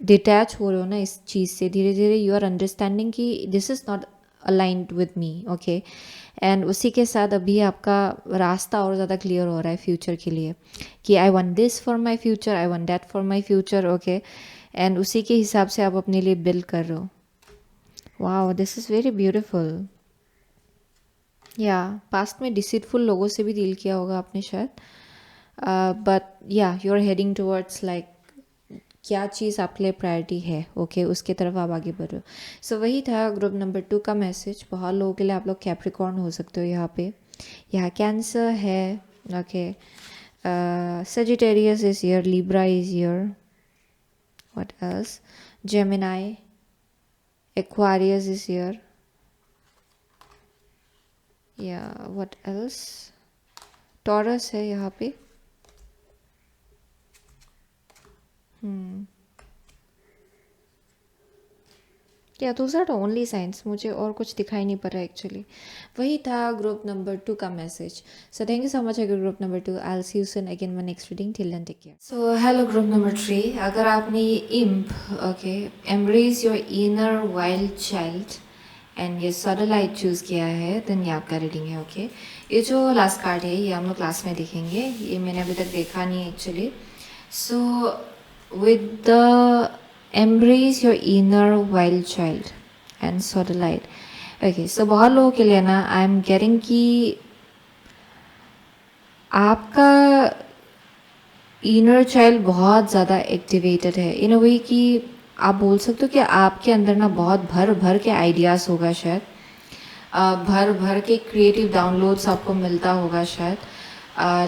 डिटैच हो रहे हो ना इस चीज़ से, धीरे धीरे यू आर अंडरस्टैंडिंग कि this is not aligned with me okay. And उसी के साथ अभी आपका रास्ता और ज़्यादा क्लियर हो रहा है फ्यूचर के लिए कि I want this for my future, I want that for my future okay. And उसी के हिसाब से आप अपने लिए बिल्ड कर रहे हो. Wow, this is very beautiful. या पास्ट में डिसीटफुल लोगों से भी डील किया होगा आपने शायद. बट या you are heading towards like क्या चीज़ आपके लिए प्रायोरिटी है ओके उसके तरफ आप आगे बढ़ो. सो वही था ग्रुप नंबर 2 का मैसेज. बहुत लोगों के लिए आप लोग कैप्रिकॉर्न हो सकते हो यहाँ पे. यहाँ कैंसर है okay. Sagittarius is year, Libra is year, what else, Gemini, Aquarius is year, या व्हाट एल्स, टॉरस है यहाँ पे. या दोज आर ओनली साइंस. मुझे और कुछ दिखाई नहीं पड़ रहा एक्चुअली. वही था ग्रुप नंबर 2 का message. So thank you so much अगर group number 2. I will see you soon again my next reading. Till then take care. So hello group number 3. अगर आपने ये इम्प okay embrace your inner wild child and ये subtle light choose किया है then ये आपका रीडिंग है ओके. ये जो लास्ट कार्ड है ये हम लोग क्लास में देखेंगे. ये मैंने अभी तक देखा नहीं है actually. So with the embrace your inner wild child and saw the light. Okay, so बहुत लोगों के लिए ना आई एम गेटिंग कि आपका इनर चाइल्ड बहुत ज़्यादा एक्टिवेटेड है इन अ वे कि आप बोल सकते हो कि आपके अंदर ना बहुत भर भर के आइडियाज़ होगा शायद. भर भर के क्रिएटिव डाउनलोड्स आपको मिलता होगा शायद.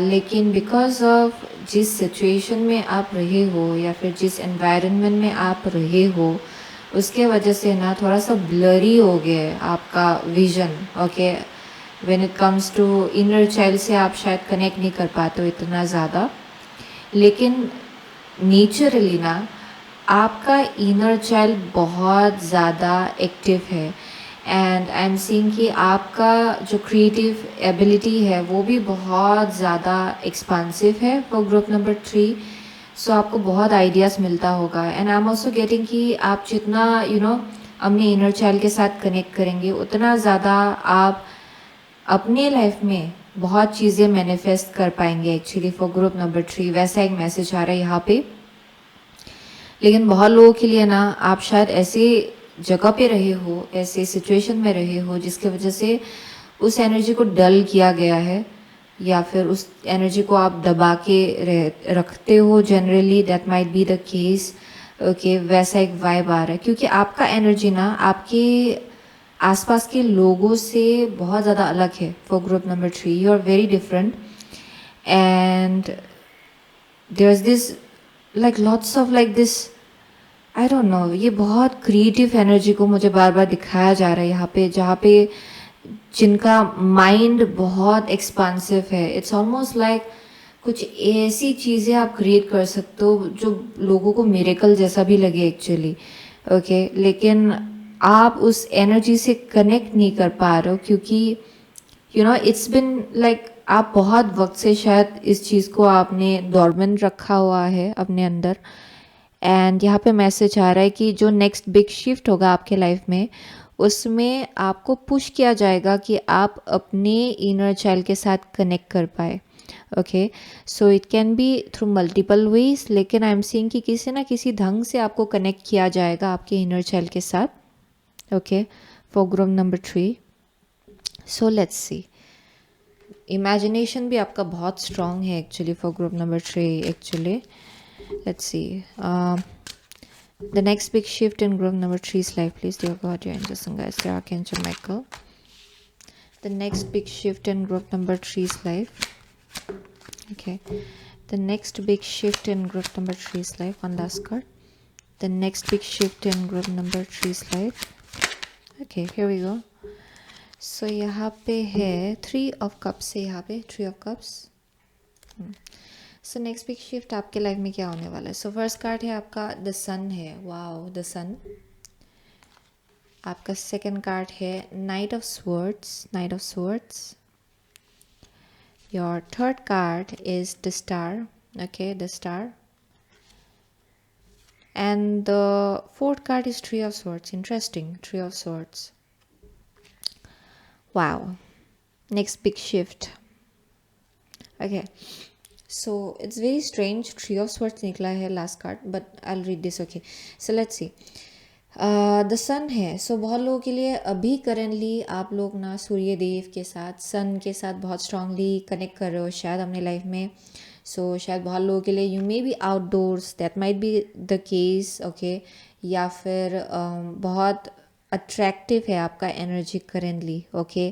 लेकिन बिकॉज ऑफ जिस सिचुएशन में आप रहे हो या फिर जिस एनवायरनमेंट में आप रहे हो उसके वजह से ना थोड़ा सा ब्लरी हो गया है आपका vision okay. When it comes to inner child से आप शायद कनेक्ट नहीं कर पाते हो इतना ज़्यादा. लेकिन नेचुरली ना आपका इनर चाइल्ड बहुत ज़्यादा एक्टिव है. एंड आई एम सीइंग कि आपका जो क्रिएटिव एबिलिटी है वो भी बहुत ज़्यादा एक्सपांसिव है फॉर ग्रुप नंबर 3. सो आपको बहुत आइडियाज़ मिलता होगा. And I am also getting कि आप जितना अपने इनर चाइल्ड के साथ कनेक्ट करेंगे उतना ज़्यादा आप अपने लाइफ में बहुत चीज़ें मैनिफेस्ट कर पाएंगे एक्चुअली फॉर ग्रुप नंबर 3. वैसा एक मैसेज आ रहा है यहाँ पे. लेकिन बहुत लोगों के लिए ना आप शायद ऐसे जगह पे रहे हो, ऐसे सिचुएशन में रहे हो जिसके वजह से उस एनर्जी को डल किया गया है या फिर उस एनर्जी को आप दबा के रखते हो. Generally that might be the case okay. वैसा एक वाइब आ रहा है क्योंकि आपका एनर्जी ना आपके आसपास के लोगों से बहुत ज़्यादा अलग है for group number 3. You are very different and there is this like lots of like this I don't know. ये बहुत क्रिएटिव एनर्जी को मुझे बार बार दिखाया जा रहा है यहाँ पे जहाँ पे जिनका माइंड बहुत एक्सपांसिव है. इट्स ऑलमोस्ट लाइक कुछ ऐसी चीज़ें आप क्रिएट कर सकते हो जो लोगों को मिरेकल जैसा भी लगे एक्चुअली ओके. लेकिन आप उस एनर्जी से कनेक्ट नहीं कर पा रहे हो क्योंकि इट्स बिन लाइक आप बहुत वक्त से शायद इस चीज़ को आपने डोरमेंट रखा हुआ है अपने अंदर. एंड यहाँ पे मैसेज आ रहा है कि जो नेक्स्ट बिग शिफ्ट होगा आपके लाइफ में उसमें आपको पुश किया जाएगा कि आप अपने इनर चाइल्ड के साथ कनेक्ट कर पाए okay, so it can B through multiple ways, लेकिन आई एम सीइंग कि किसी ना किसी ढंग से आपको कनेक्ट किया जाएगा आपके इनर चाइल्ड के साथ। Okay, for group number 3, so let's C. Imagination भी आपका बहुत स्ट्रॉन्ग है actually for group number 3 actually. Let's see the next big shift in group number 3's life, please, dear God, your angels and guides, dear Archangel Michael. The next big shift in group number 3's life. Okay, the next big shift in group number 3's life. One last card. The next big shift in group number 3's life. Okay, here we go. So यहाँ पे है 3 of cups है, यहाँ पे 3 of cups. So next big shift आपके life में क्या होने वाला है? सो फर्स्ट कार्ड है आपका द सन है, वाओ द सन। आपका सेकंड कार्ड है knight of swords, knight of swords. Your third card is the star, okay the star. And the fourth card is three of swords, interesting, three of swords, wow. Next big shift, okay, so it's very strange, three of swords निकला है last card, but I'll read this, okay, so let's see. The sun है, so बहुत लोगों के लिए अभी currently आप लोग ना सूर्य देव के साथ, सन के साथ बहुत स्ट्रांगली कनेक्ट कर रहे हो शायद अपने लाइफ में। सो शायद बहुत लोगों के लिए you may B outdoors, that might be the case, okay, या फिर बहुत अट्रैक्टिव है आपका एनर्जी करेंटली, ओके,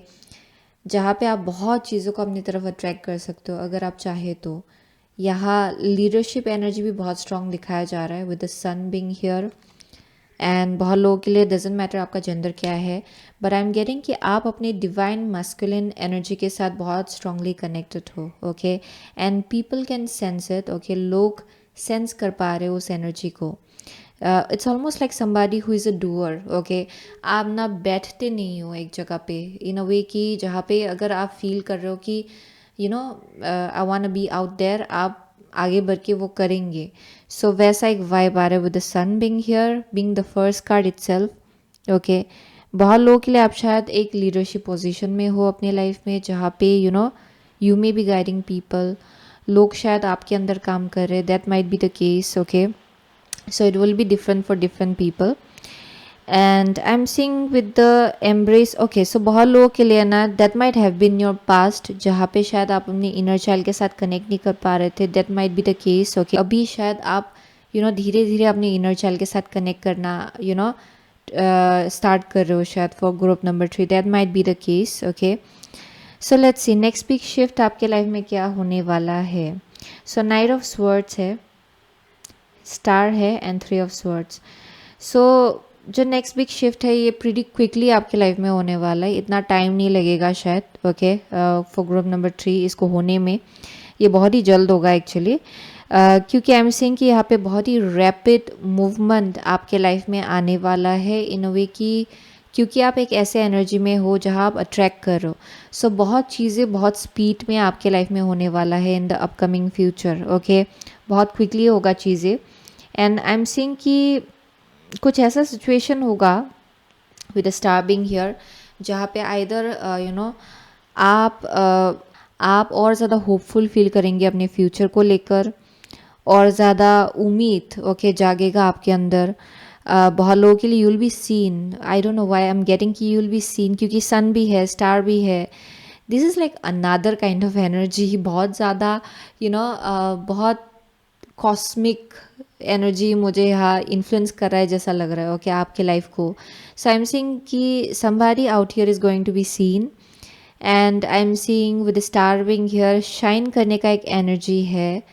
जहाँ पे आप बहुत चीज़ों को अपनी तरफ अट्रैक्ट कर सकते हो अगर आप चाहे तो। यहाँ लीडरशिप एनर्जी भी बहुत स्ट्रांग दिखाया जा रहा है with the sun being here. And बहुत लोगों के लिए डजेंट मैटर आपका जेंडर क्या है, बट आई एम गेटिंग कि आप अपनी डिवाइन मस्कुलिन एनर्जी के साथ बहुत स्ट्रांगली कनेक्टेड हो, okay, and people can sense it, okay, लोग सेंस कर पा रहे हो उस एनर्जी को। It's almost like somebody who is a doer, okay. आप ना बैठते नहीं हो एक जगह पे इन अ वे कि जहाँ पे अगर आप फील कर रहे हो कि you know I want to be out there, आप आगे बढ़ के वो करेंगे। सो वैसा एक वाइब आ रहा है with the sun being here, being the first card itself, okay. बहुत लोगों के लिए आप शायद एक लीडरशिप पोजीशन में हो अपनी लाइफ में जहाँ पे you may be guiding people, लोग शायद आपके अंदर काम कर रहे हैं, that might be the case, okay. So it will be different for different people, and I'm seeing with the embrace, okay, so बहुत लोगों के लिए ना that might have been your past, जहाँ पे शायद आप अपने inner child के साथ connect नहीं कर पा रहे थे, that might be the case, okay। अभी शायद आप धीरे धीरे अपने inner child के साथ connect करना start कर रहे हो शायद for group number 3, that might be the case, okay। so let's see next big shift आपके life में क्या होने वाला है। so knight of swords है, स्टार है एंड थ्री ऑफ स्वर्ड्स। सो जो नेक्स्ट बिग शिफ्ट है ये प्रीटी क्विकली आपके लाइफ में होने वाला है, इतना टाइम नहीं लगेगा शायद, ओके, फॉर ग्रुप नंबर 3 इसको होने में ये बहुत ही जल्द होगा एक्चुअली, क्योंकि आई एम सीइंग कि यहाँ पे बहुत ही रैपिड मूवमेंट आपके लाइफ में आने वाला है इन अ वे कि क्योंकि आप एक ऐसे एनर्जी में हो जहाँ आप अट्रैक्ट कर रहे हो। सो बहुत चीज़ें बहुत स्पीड में आपके लाइफ में होने वाला है इन द अपकमिंग फ्यूचर, ओके, बहुत क्विकली होगा चीज़ें। एंड आई एम सीइंग कि कुछ ऐसा सिचुएशन होगा विद स्टार बीइंग हियर जहाँ पे आइदर आप और ज़्यादा होपफुल फील करेंगे अपने फ्यूचर को लेकर, और ज़्यादा उम्मीद, ओके, जागेगा आपके अंदर। बहुत लोगों के लिए you will be seen, I don't know why I am getting कि यू विल बी सीन, क्योंकि सन भी है, स्टार भी है, this is like another kind of energy, बहुत ज़्यादा बहुत कॉस्मिक एनर्जी मुझे यहाँ इन्फ्लुएंस कर रहा है जैसा लग रहा है, ओके, आपके लाइफ को। सो आई एम सीइंग कि somebody out here is going to be seen, and I am seeing with star being here shine करने का एक एनर्जी है,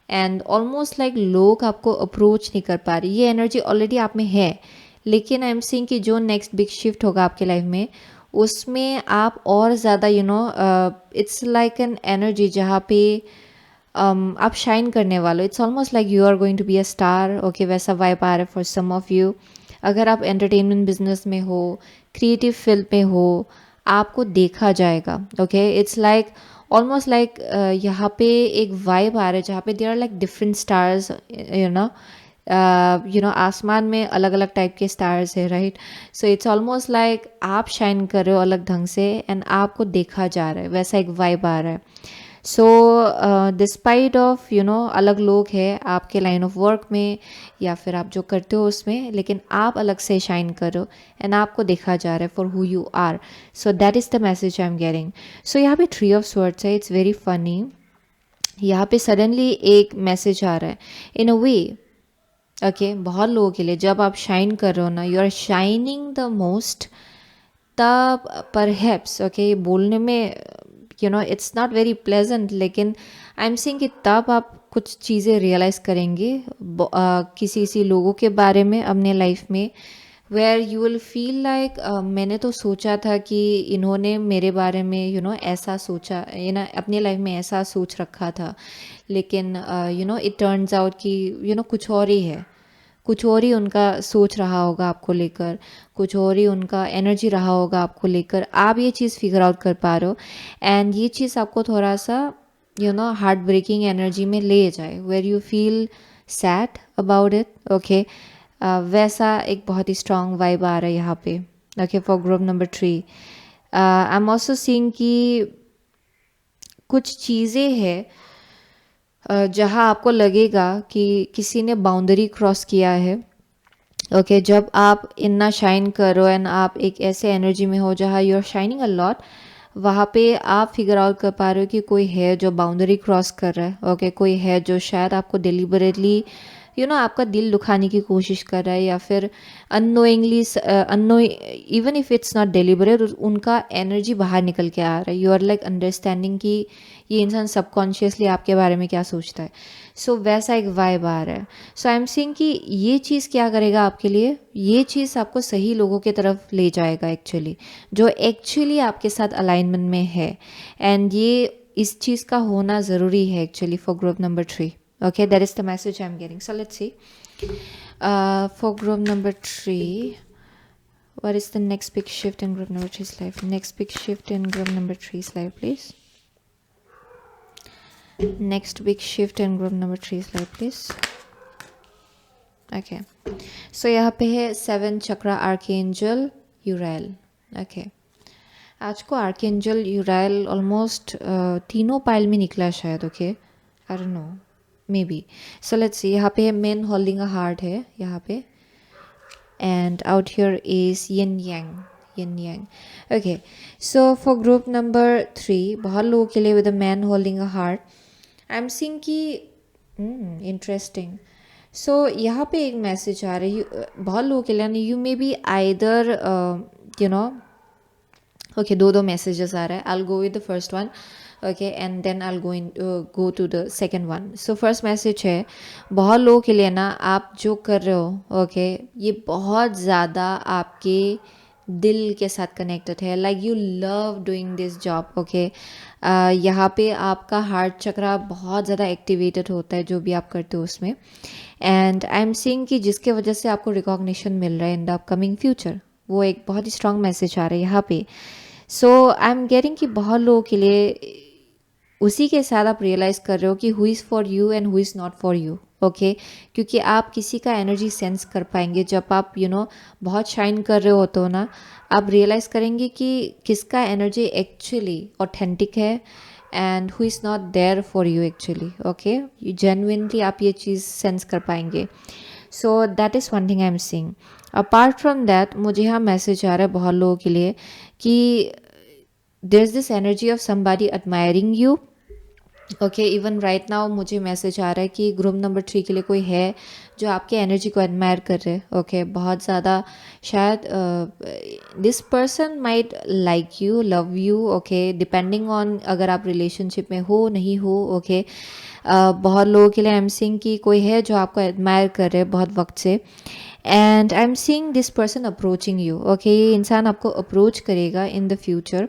एंड ऑलमोस्ट लाइक लोग आपको अप्रोच नहीं कर पा रही, ये एनर्जी ऑलरेडी आप में है, लेकिन आई एम सीइंग कि जो नेक्स्ट बिग शिफ्ट होगा आपके लाइफ में उसमें आप और ज़्यादा इट्स लाइक एन एनर्जी जहाँ पे आप शाइन करने वाले, it's almost like you are going to be a star, okay, वैसा वाइब आ रहा है फॉर सम ऑफ यू। अगर आप एंटरटेनमेंट बिजनेस में हो, क्रिएटिव फील्ड में हो, आपको देखा जाएगा, okay, it's like almost like यहाँ पे एक वाइब आ रहा है जहाँ पे there are like different stars, आसमान में अलग अलग टाइप के स्टार्स है, right. So it's almost like आप शाइन कर रहे हो अलग ढंग से एंड आपको देखा जा रहा है, वैसा एक वाइब आ रहा है। सो डिस्पाइट ऑफ अलग लोग हैं आपके लाइन ऑफ वर्क में या फिर आप जो करते हो उसमें, लेकिन आप अलग से शाइन करो एंड आपको देखा जा रहा है for who you are. So that is the message I am getting. So यहाँ पे थ्री ऑफ स्वर्ड्स है. It's very funny. यहाँ पे सडनली एक मैसेज आ रहा है इन अ वे. ओके, बहुत लोगों के लिए जब आप शाइन कर रहे हो ना, you are shining the most, तब परहैप्स ओके बोलने में इट्स नॉट वेरी प्लेजेंट, लेकिन आई एम सेइंग कि तब आप कुछ चीज़ें रियलाइज़ करेंगे किसी किसी लोगों के बारे में अपने लाइफ में, where you will feel like मैंने तो सोचा था कि इन्होंने मेरे बारे में ऐसा सोचा, अपने लाइफ में ऐसा सोच रखा था, लेकिन इट टर्न्स आउट कि कुछ और ही है. कुछ और ही उनका सोच रहा होगा आपको लेकर, कुछ और ही उनका एनर्जी रहा होगा आपको लेकर. आप ये चीज़ फिगर आउट कर पा रहे हो एंड ये चीज़ आपको थोड़ा सा हार्ट ब्रेकिंग एनर्जी में ले जाए, where you feel sad about it. Okay, वैसा एक बहुत ही स्ट्रॉन्ग वाइब आ रहा है यहाँ पे. Okay, for group number 3 I am also seeing कि कुछ चीज़ें हैं जहाँ आपको लगेगा कि किसी ने बाउंड्री क्रॉस किया है. ओके, जब आप इतना शाइन करो एंड आप एक ऐसे एनर्जी में हो जहाँ you are shining a lot, वहाँ पे आप फिगर आउट कर पा रहे हो कि कोई है जो बाउंड्री क्रॉस कर रहा है. ओके, कोई है जो शायद आपको डिलिबरेटली आपका दिल दुखाने की कोशिश कर रहा है, या फिर unknowingly even if it's not deliberate, उनका एनर्जी बाहर निकल के आ रहा है. यू आर लाइक अंडरस्टैंडिंग कि ये इंसान सबकॉन्शियसली आपके बारे में क्या सोचता है. सो वैसा एक वाइब आ रहा है. सो आई एम सीइंग कि ये चीज़ क्या करेगा आपके लिए, ये चीज़ आपको सही लोगों की तरफ ले जाएगा एक्चुअली, जो एक्चुअली आपके साथ अलाइनमेंट में है. एंड ये इस चीज़ का होना ज़रूरी है actually for group number 3. Okay, that is the message I'm getting. So let's see. For group number 3, what is the next big shift in group number 3's life? Next big shift in group number 3's life, please. Next big shift in group number 3's life, please. Okay. So यहाँ पे है 7 चक्रा archangel यूराइल. Okay. आज को archangel यूराइल almost तीनों pile में निकला शायद. Okay, I don't no, may be. So let's सी. यहाँ पे मैन होल्डिंग अ हार्ट है यहाँ पे, and out here is yin Yang. Okay, so for group number 3 बहुत लोगों के लिए with a man holding a heart I am seeing कि इंटरेस्टिंग. सो यहाँ पे एक मैसेज आ रही है बहुत लोगों के लिए. You may be either okay, दो मैसेजेस आ रहा है. I will go with the first one. okay, and then I'll go to the second one. So first message है बहुत लोगों के लिए ना, आप जो कर रहे हो okay, ये बहुत ज़्यादा आपके दिल के साथ कनेक्टेड है. Like you love doing this job. Okay, यहाँ पे आपका हार्ट चक्रा बहुत ज़्यादा एक्टिवेटेड होता है जो भी आप करते हो उसमें. एंड आई एम सीइंग कि जिसके वजह से आपको रिकॉग्निशन मिल रहा है इन द अपकमिंग फ्यूचर, वो एक बहुत ही स्ट्रॉन्ग मैसेज आ रहा है यहाँ पे. सो आई एम गेटिंग कि बहुत लोगों के लिए उसी के साथ आप रियलाइज़ कर रहे हो कि who is for you and who is not for you. Okay, क्योंकि आप किसी का एनर्जी सेंस कर पाएंगे जब आप बहुत शाइन कर रहे हो तो ना, आप रियलाइज़ करेंगे कि किसका एनर्जी एक्चुअली ऑथेंटिक है and who is not there for you actually. Okay, genuinely आप ये चीज़ सेंस कर पाएंगे. So that is one thing I am seeing. Apart from that मुझे यहाँ मैसेज आ रहा है बहुत लोगों के लिए कि there's this energy of somebody admiring you. Okay, even right now मुझे मैसेज आ रहा है कि ग्रुप नंबर 3 के लिए कोई है जो आपके एनर्जी को एडमायर कर रहे हैं. ओके, बहुत ज़्यादा शायद this person might like you, love you. Okay, depending on अगर आप रिलेशनशिप में हो नहीं हो. ओके, बहुत लोगों के लिए आई एम सीइंग कि कोई है जो आपको एडमायर कर रहे हैं बहुत वक्त से. And I am seeing this person approaching you. Okay, ये इंसान आपको अप्रोच करेगा in the future.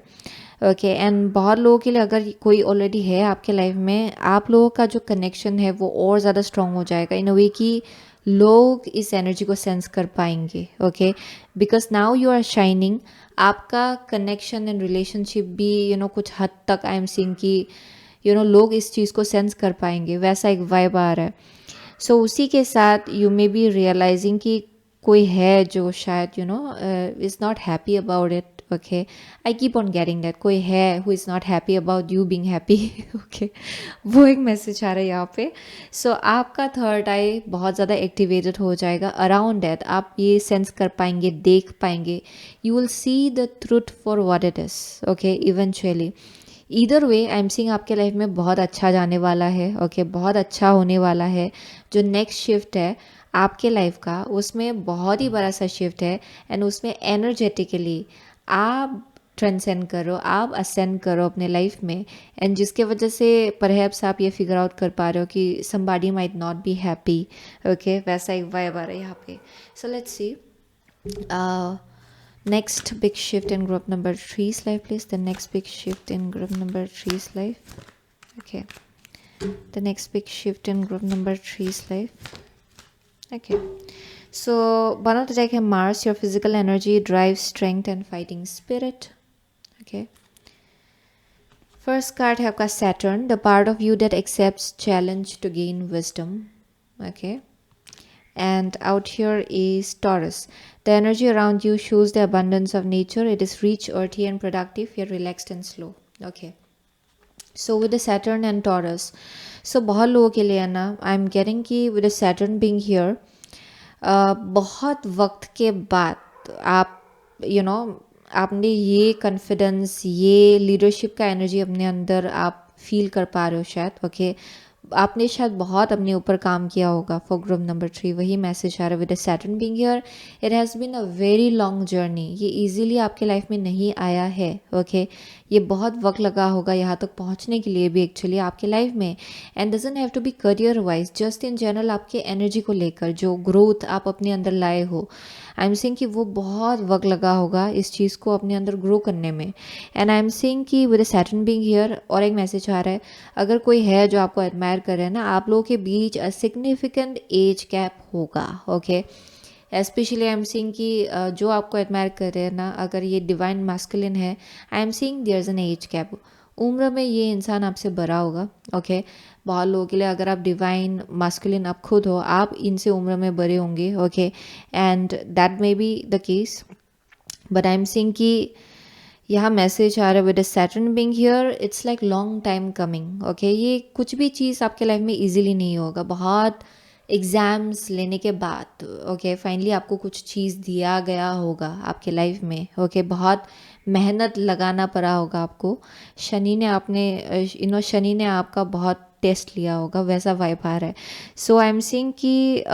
Okay, and बहुत लोगों के लिए अगर कोई ऑलरेडी है आपके लाइफ में, आप लोगों का जो कनेक्शन है वो और ज़्यादा स्ट्रॉन्ग हो जाएगा इन अ वे कि लोग इस एनर्जी को सेंस कर पाएंगे. Okay, because now you are shining. आपका कनेक्शन एंड रिलेशनशिप भी कुछ हद तक आई एम सीइंग कि लोग इस चीज़ को सेंस कर पाएंगे, वैसा एक वाइब आ रहा है. सो उसी के साथ यू मे बी रियलाइजिंग कि कोई है जो शायद is not happy about it. Okay, I keep on getting that, कोई है who is not happy about you being happy, okay, वो एक मैसेज आ रहा है यहाँ पे। सो आपका थर्ड आई बहुत ज़्यादा एक्टिवेटेड हो जाएगा अराउंड दैट, आप ये सेंस कर पाएंगे, देख पाएंगे, you will see the truth for what it is, okay, eventually. Either way I am seeing आपके लाइफ में बहुत अच्छा जाने वाला है, ओके, बहुत अच्छा होने वाला है। जो नेक्स्ट शिफ्ट है आपके लाइफ का, उसमें बहुत ही बड़ा सा शिफ्ट है, एंड उसमें एनर्जेटिकली आप ट्रांसेंड करो, आप असेंड करो अपने लाइफ में, एंड जिसके वजह से परहैप्स आप ये फिगर आउट कर पा रहे हो कि somebody might not be happy, okay, वैसा एक वाइब आ रहा है यहाँ पे। सो let's C next big shift in group number 3's life, please. The next big shift in group number 3's life. Okay, the next big shift in group number 3's life. Okay, so one of the deck है Mars, your physical energy, drive, strength and fighting spirit. Okay, first card है आपका Saturn, the part of you that accepts challenge to gain wisdom. Okay, and out here is Taurus. The energy around you shows the abundance of nature. It is rich, earthy and productive, yet relaxed and slow. Okay, so with the Saturn and Taurus, so बहुत लोगों के लिए है ना, आई am getting कि with the Saturn being here, बहुत वक्त के बाद आप आपने ये कॉन्फिडेंस, ये लीडरशिप का एनर्जी अपने अंदर आप फील कर पा रहे हो शायद, ओके, आपने शायद बहुत अपने ऊपर काम किया होगा फॉर ग्रुप नंबर 3, वही मैसेज आ रहा है with the Saturn being here. It has been a very long journey, ये इजीली आपके लाइफ में नहीं आया है, ओके, ये बहुत वक्त लगा होगा यहाँ तक पहुँचने के लिए भी एक्चुअली आपके लाइफ में, and doesn't have to be career wise, just in general आपके एनर्जी को लेकर जो ग्रोथ आप अपने अंदर लाए हो, आई एम सेइंग कि वो बहुत वक्त लगा होगा इस चीज़ को अपने अंदर ग्रो करने में, एंड आई एम सेइंग कि with the Saturn being here, और एक मैसेज आ रहा है, अगर कोई है जो आपको एडमायर कर रहे हैं ना, आप लोगों के बीच अ सिग्निफिकेंट एज गैप होगा, okay, specially I am seeing कि जो आपको एडमायर कर रहे हैं ना, अगर ये डिवाइन मास्कुलिन है, I am seeing there is an age gap, उम्र में ये इंसान आपसे बड़ा होगा, ओके, बहुत लोगों के लिए अगर आप डिवाइन मास्कुलिन आप खुद हो, आप इनसे उम्र में बड़े होंगे, okay, and that may be the case, but I am seeing कि यहाँ मैसेज आ रहा है with the Saturn being here, it's like long time coming, okay, ये कुछ भी चीज़ आपके लाइफ में इजीली नहीं होगा, बहुत एग्ज़ाम्स लेने के बाद, ओके, फाइनली आपको कुछ चीज़ दिया गया होगा आपके लाइफ में, ओके, बहुत मेहनत लगाना पड़ा होगा आपको, शनि ने आपका बहुत टेस्ट लिया होगा, वैसा वाइब आ रहा है। सो आई एम सीइंग कि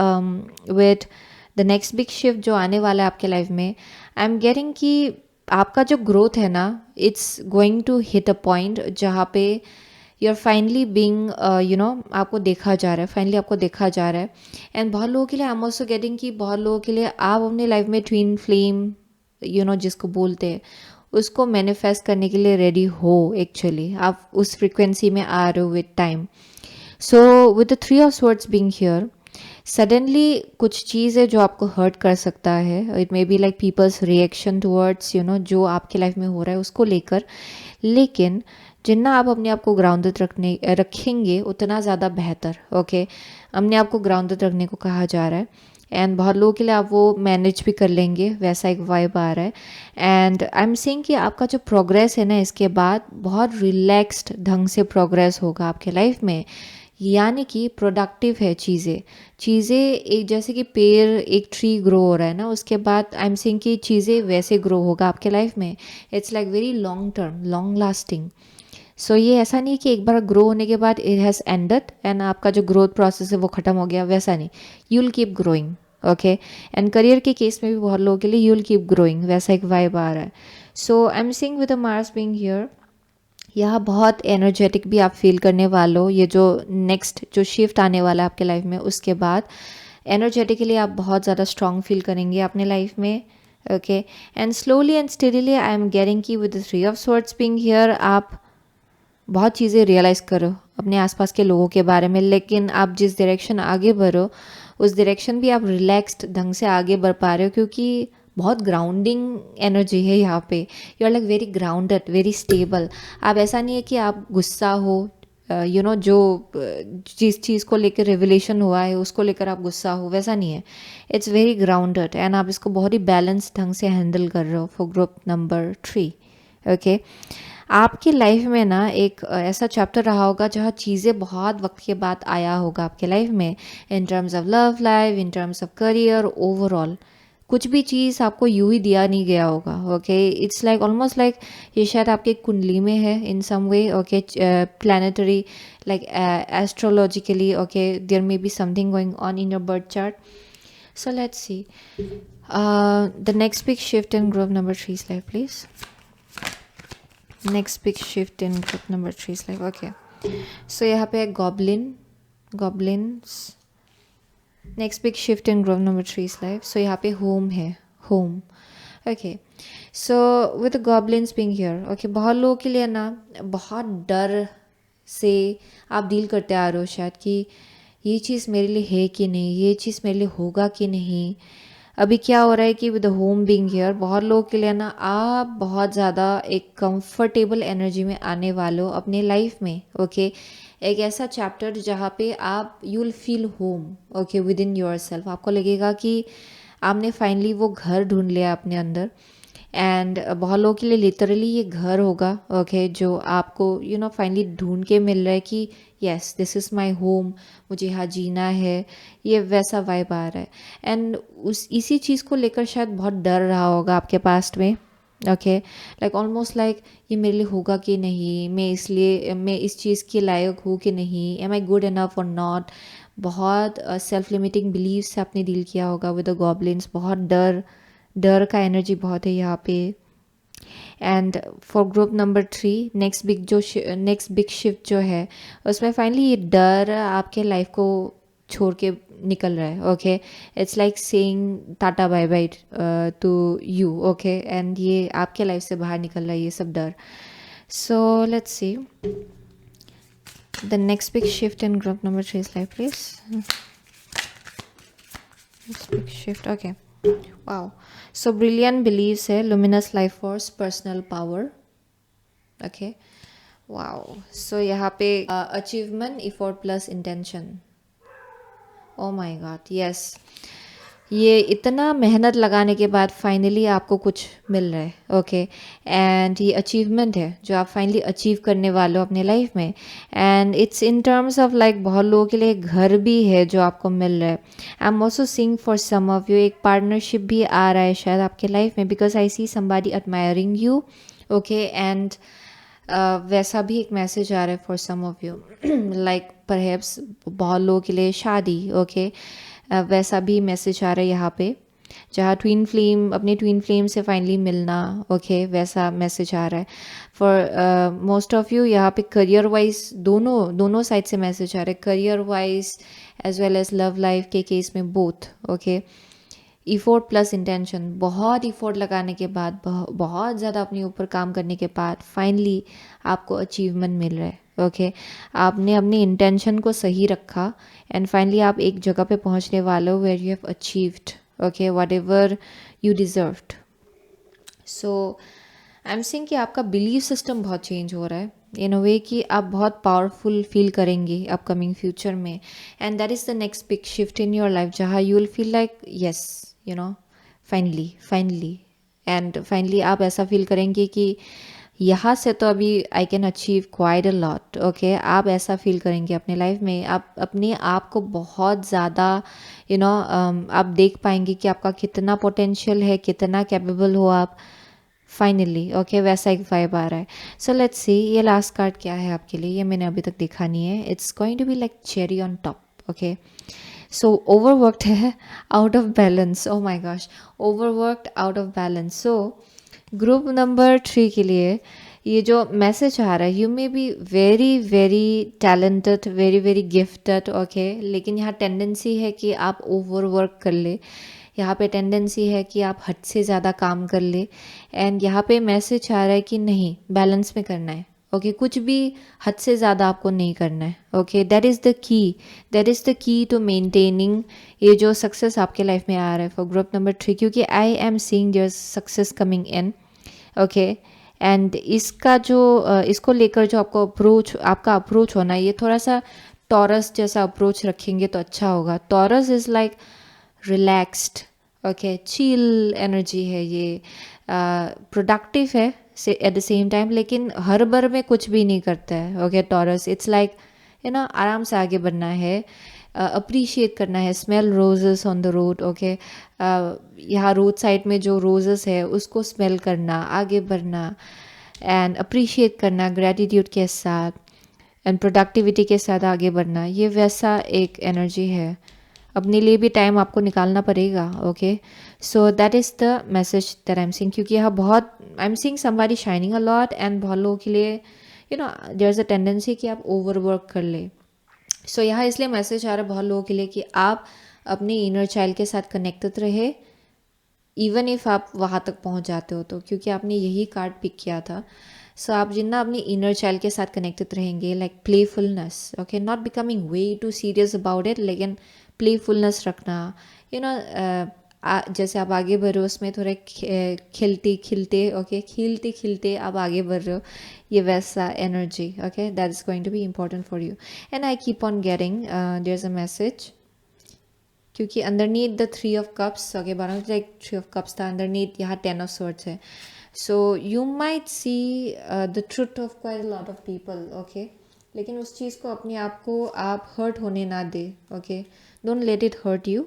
with the next big shift जो आने वाला है आपके लाइफ में, आई एम गेटिंग कि आपका जो ग्रोथ है ना, it's going to hit a point जहाँ पे यू आर फाइनली बीइंग आपको देखा जा रहा है, फाइनली आपको देखा जा रहा है, एंड बहुत लोगों के लिए आई एम ऑल्सो गेटिंग कि बहुत लोगों के लिए आप अपने लाइफ में ट्विन फ्लेम जिसको बोलते हैं उसको मैनिफेस्ट करने के लिए रेडी हो, एक्चुअली आप उस फ्रिक्वेंसी में आ रहे हो with time. So with the 3 of swords being here, suddenly कुछ चीज़ है जो आपको हर्ट कर सकता है, it may be like people's reaction towards जो आपके लाइफ में हो रहा है उसको लेकर, लेकिन जितना आप अपने आप को ग्राउंडेड रखेंगे उतना ज़्यादा बेहतर, ओके, अपने आप को ग्राउंडेड रखने को कहा जा रहा है, एंड बहुत लोगों के लिए आप वो मैनेज भी कर लेंगे, वैसा एक वाइब आ रहा है, एंड आई एम सेइंग कि आपका जो प्रोग्रेस है ना, इसके बाद बहुत रिलैक्स्ड ढंग से प्रोग्रेस होगा आपके लाइफ में, यानी कि प्रोडक्टिव है चीज़ें एक जैसे कि पेड़ एक ट्री ग्रो हो रहा है ना, उसके बाद आई एम सेइंग कि चीज़ें वैसे ग्रो होगा आपके लाइफ में, it's like very long term, long lasting. So ये ऐसा नहीं कि एक बार ग्रो होने के बाद इट हैज़ एंडेड एंड आपका जो ग्रोथ प्रोसेस है वो ख़त्म हो गया, वैसा नहीं, you will keep growing, okay, and career के केस में भी बहुत लोगों के लिए यू विल कीप ग्रोइंग, वैसा एक वाइब आ रहा है। So I am seeing with the Mars being here, यहाँ बहुत एनर्जेटिक भी आप फील करने वाले हो, ये जो नेक्स्ट जो शिफ्ट आने वाला है आपके लाइफ में, उसके बाद एनर्जेटिकली आप बहुत ज़्यादा स्ट्रॉन्ग फील करेंगे अपने लाइफ में, okay, and slowly and steadily I am getting की with the 3 of swords being here, आप बहुत चीज़ें रियलाइज़ करो अपने आसपास के लोगों के बारे में, लेकिन आप जिस डायरेक्शन आगे बढ़ो उस डायरेक्शन भी आप रिलैक्स्ड ढंग से आगे बढ़ पा रहे हो, क्योंकि बहुत ग्राउंडिंग एनर्जी है यहाँ पे, you are like very grounded, very stable, आप ऐसा नहीं है कि आप गुस्सा हो, जो जिस चीज़ को लेकर रिवलेशन हुआ है उसको लेकर आप गुस्सा हो, वैसा नहीं है। इट्स वेरी ग्राउंडेड एंड आप इसको बहुत ही बैलेंस ढंग से हैंडल कर रहे हो फॉर ग्रुप नंबर 3। ओके, आपकी लाइफ में ना एक ऐसा चैप्टर रहा होगा जहाँ चीज़ें बहुत वक्त के बाद आया होगा आपके लाइफ में, in terms of love life, in terms of career, overall कुछ भी चीज़ आपको यूं ही दिया नहीं गया होगा। Okay, it's like almost like ये शायद आपके कुंडली में है in some way. Okay, planetary like astrologically, okay, there may B something going on in your birth chart. So let's see the next big shift in group number 3's life, please. Next big shift in group number 3's life. Okay, so यहाँ पे है goblins. Next big shift in group number 3's life, so यहाँ पे home है, home. Okay, so with goblins being here, okay, बहुत लोगों के लिए ना बहुत डर से आप डील करते आ रहे हो शायद कि ये चीज़ मेरे लिए है कि नहीं, ये चीज़ मेरे लिए होगा कि नहीं। अभी क्या हो रहा है कि विद होम बीइंग हियर बहुत लोगों के लिए ना आप बहुत ज़्यादा एक कंफर्टेबल एनर्जी में आने वाले हो अपने लाइफ में। ओके, एक ऐसा चैप्टर जहाँ पे आप you will feel home, okay, with in your self. आपको लगेगा कि आपने फाइनली वो घर ढूंढ लिया अपने अंदर। एंड बहुत लोगों के लिए लिटरली ये घर होगा, ओके, जो आपको फाइनली ढूंढ के मिल रहा है कि yes this is my home, मुझे यहाँ जीना है, ये वैसा वाइब आ रहा है। एंड इसी चीज़ को लेकर शायद बहुत डर रहा होगा आपके पास्ट में। ओके, लाइक ऑलमोस्ट लाइक ये मेरे लिए होगा कि नहीं, मैं इस चीज़ के लायक हूँ कि नहीं, एम आई गुड इनफ और नॉट। बहुत सेल्फ लिमिटिंग बिलीव से आपने डील किया होगा विद द गॉब्लिन्स। बहुत डर का एनर्जी बहुत है यहाँ पे। And for group number 3 next big shift जो है उसमें फाइनली ये डर आपके लाइफ को छोड़ के निकल रहा है। Okay, it's like saying tata bye bye to you. Okay, and ये आपके लाइफ से बाहर निकल रहा है ये सब डर। So let's see the next big shift in group number 3's life, please. Next big shift, okay, wow. So brilliant believes है, luminous life force, personal power. Okay, wow. So यहाँ पे achievement, effort plus intention. Oh my god, yes, ये इतना मेहनत लगाने के बाद finally आपको कुछ मिल रहा है। ओके, एंड ये अचीवमेंट है जो आप फाइनली अचीव करने वाले हो अपने लाइफ में। And it's in terms of like बहुत लोगों के लिए घर भी है जो आपको मिल रहा है। I am also seeing for some of you एक पार्टनरशिप भी आ रहा है शायद आपके लाइफ में, because I see somebody admiring you. Okay, and वैसा भी एक मैसेज आ रहा है for some of you, like perhaps बहुत लोगों के लिए शादी। ओके, वैसा भी मैसेज आ रहा है यहाँ पे, जहाँ अपने ट्विन फ्लेम से फाइनली मिलना। ओके, वैसा मैसेज आ रहा है फॉर मोस्ट ऑफ यू। यहाँ पे करियर वाइज दोनों साइड से मैसेज आ रहा है, career wise as well as love life के केस में both. Okay, effort plus intention, बहुत इफोर्ट लगाने के बाद, बहुत ज़्यादा अपने ऊपर काम करने के बाद फाइनली आपको अचीवमेंट मिल रहा है। ओके, आपने अपनी इंटेंशन को सही रखा एंड फाइनली आप एक जगह पे पहुंचने वाले हो where you have achieved, okay, whatever you deserved. So I am saying कि आपका बिलीव सिस्टम बहुत चेंज हो रहा है इन अ वे कि आप बहुत पावरफुल फील करेंगे अपकमिंग फ्यूचर में। And that is the next big shift in your life, जहाँ you will feel like yes finally and finally आप ऐसा फील करेंगे कि यहाँ से तो अभी I can achieve quite a lot. Okay, आप ऐसा फील करेंगे अपने लाइफ में, आप अपने आप को बहुत ज़्यादा आप देख पाएंगे कि आपका कितना पोटेंशियल है, कितना कैपेबल हो आप फाइनली। ओके, वैसा एक वाइब आ रहा है। सो लेट्स सी ये लास्ट कार्ड क्या है आपके लिए, ये मैंने अभी तक देखा नहीं है। It's going to be like cherry on top. Okay, so overworked है, out of balance. Oh my gosh, overworked, out of balance. So group number 3 के लिए ये जो मैसेज आ रहा है, you may be very very talented, very very gifted. Okay, लेकिन यहाँ टेंडेंसी है कि आप ओवरवर्क कर ले, यहाँ पे टेंडेंसी है कि आप हद से ज़्यादा काम कर ले। एंड यहाँ पे मैसेज आ रहा है कि नहीं, बैलेंस में करना है। ओके, कुछ भी हद से ज़्यादा आपको नहीं करना है। Okay, that is the key to maintaining ये जो सक्सेस आपके लाइफ में आ रहा है फॉर ग्रुप नंबर 3, क्योंकि आई am seeing their success coming in. Okay, and इसका जो इसको लेकर जो आपका अप्रोच होना है, ये थोड़ा सा टॉरस जैसा अप्रोच रखेंगे तो अच्छा होगा। Taurus is like relaxed, okay, chill energy है ये, प्रोडक्टिव है से एट द सेम टाइम, लेकिन हर भर में कुछ भी नहीं करता है। ओके, टॉरस इट्स लाइक आराम से आगे बढ़ना है, अप्रिशिएट करना है, smell roses on the road. Okay, यहाँ रोड साइड में जो रोजेस है उसको स्मेल करना, आगे बढ़ना एंड अप्रिशिएट करना ग्रैटिट्यूड के साथ एंड प्रोडक्टिविटी के साथ आगे बढ़ना, ये वैसा एक एनर्जी है। अपने लिए भी टाइम आपको निकालना पड़ेगा। Okay, so that is the message that I am seeing, क्योंकि यहाँ बहुत आई am seeing somebody shining a lot and बहुत लोगों के लिए देयर इज़ अ टेंडेंसी कि आप ओवरवर्क कर ले। सो यहाँ इसलिए मैसेज आ रहा है बहुत लोगों के लिए कि आप अपने इनर चाइल्ड के साथ कनेक्टेड रहे, इवन इफ़ आप वहाँ तक पहुँच जाते हो तो, क्योंकि आपने यही कार्ड पिक किया था। सो आप जितना अपनी इनर चाइल्ड के साथ कनेक्टेड रहेंगे, like playfulness, okay, not becoming way too serious about it, लेकिन प्लेफुलनेस रखना, यू नो जैसे आप आगे बढ़ रहे हो उसमें थोड़ा खिलते खिलते, ओके, खिलते खिलते आप आगे बढ़ रहे हो, ये वैसा energy. Okay, that is going to be important for you and I keep on getting there is a message, क्योंकि underneath the 3 of cups, okay, bottom like 3 of cups था, अंडरनीथ यहाँ 10 ऑफ स्वॉर्ड्स है। So you might see the truth of quite a lot of people, okay, लेकिन उस चीज़ को अपने आप को आप हर्ट होने ना दे। Okay, don't let it hurt you,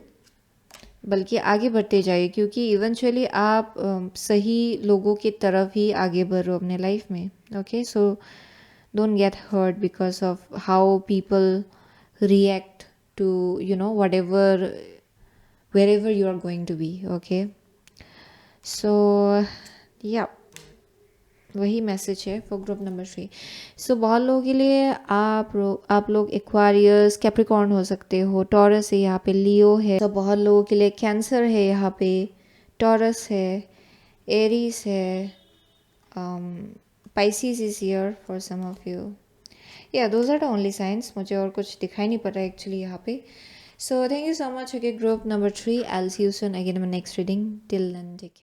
बल्कि आगे बढ़ते जाइए, क्योंकि इवेंचुअली आप सही लोगों की तरफ ही आगे बढ़ रहे हो अपने लाइफ में। Okay, so don't get hurt because of how people react to whatever wherever you are going to be। okay, so yeah, वही मैसेज है फॉर ग्रुप नंबर 3। सो बहुत लोगों के लिए आप लोग एक्वारियस, कैप्रिकॉर्न हो सकते हो, टॉरस है यहाँ पे, लियो है, तो बहुत लोगों के लिए कैंसर है यहाँ पे, टॉरस है, एरीज है, Pisces is here for some of you. या those are the only science, मुझे और कुछ दिखाई नहीं पड़ रहा है एक्चुअली यहाँ पे। So thank you so much. Okay, group number 3, I will see you soon again in my next reading. Till then take care.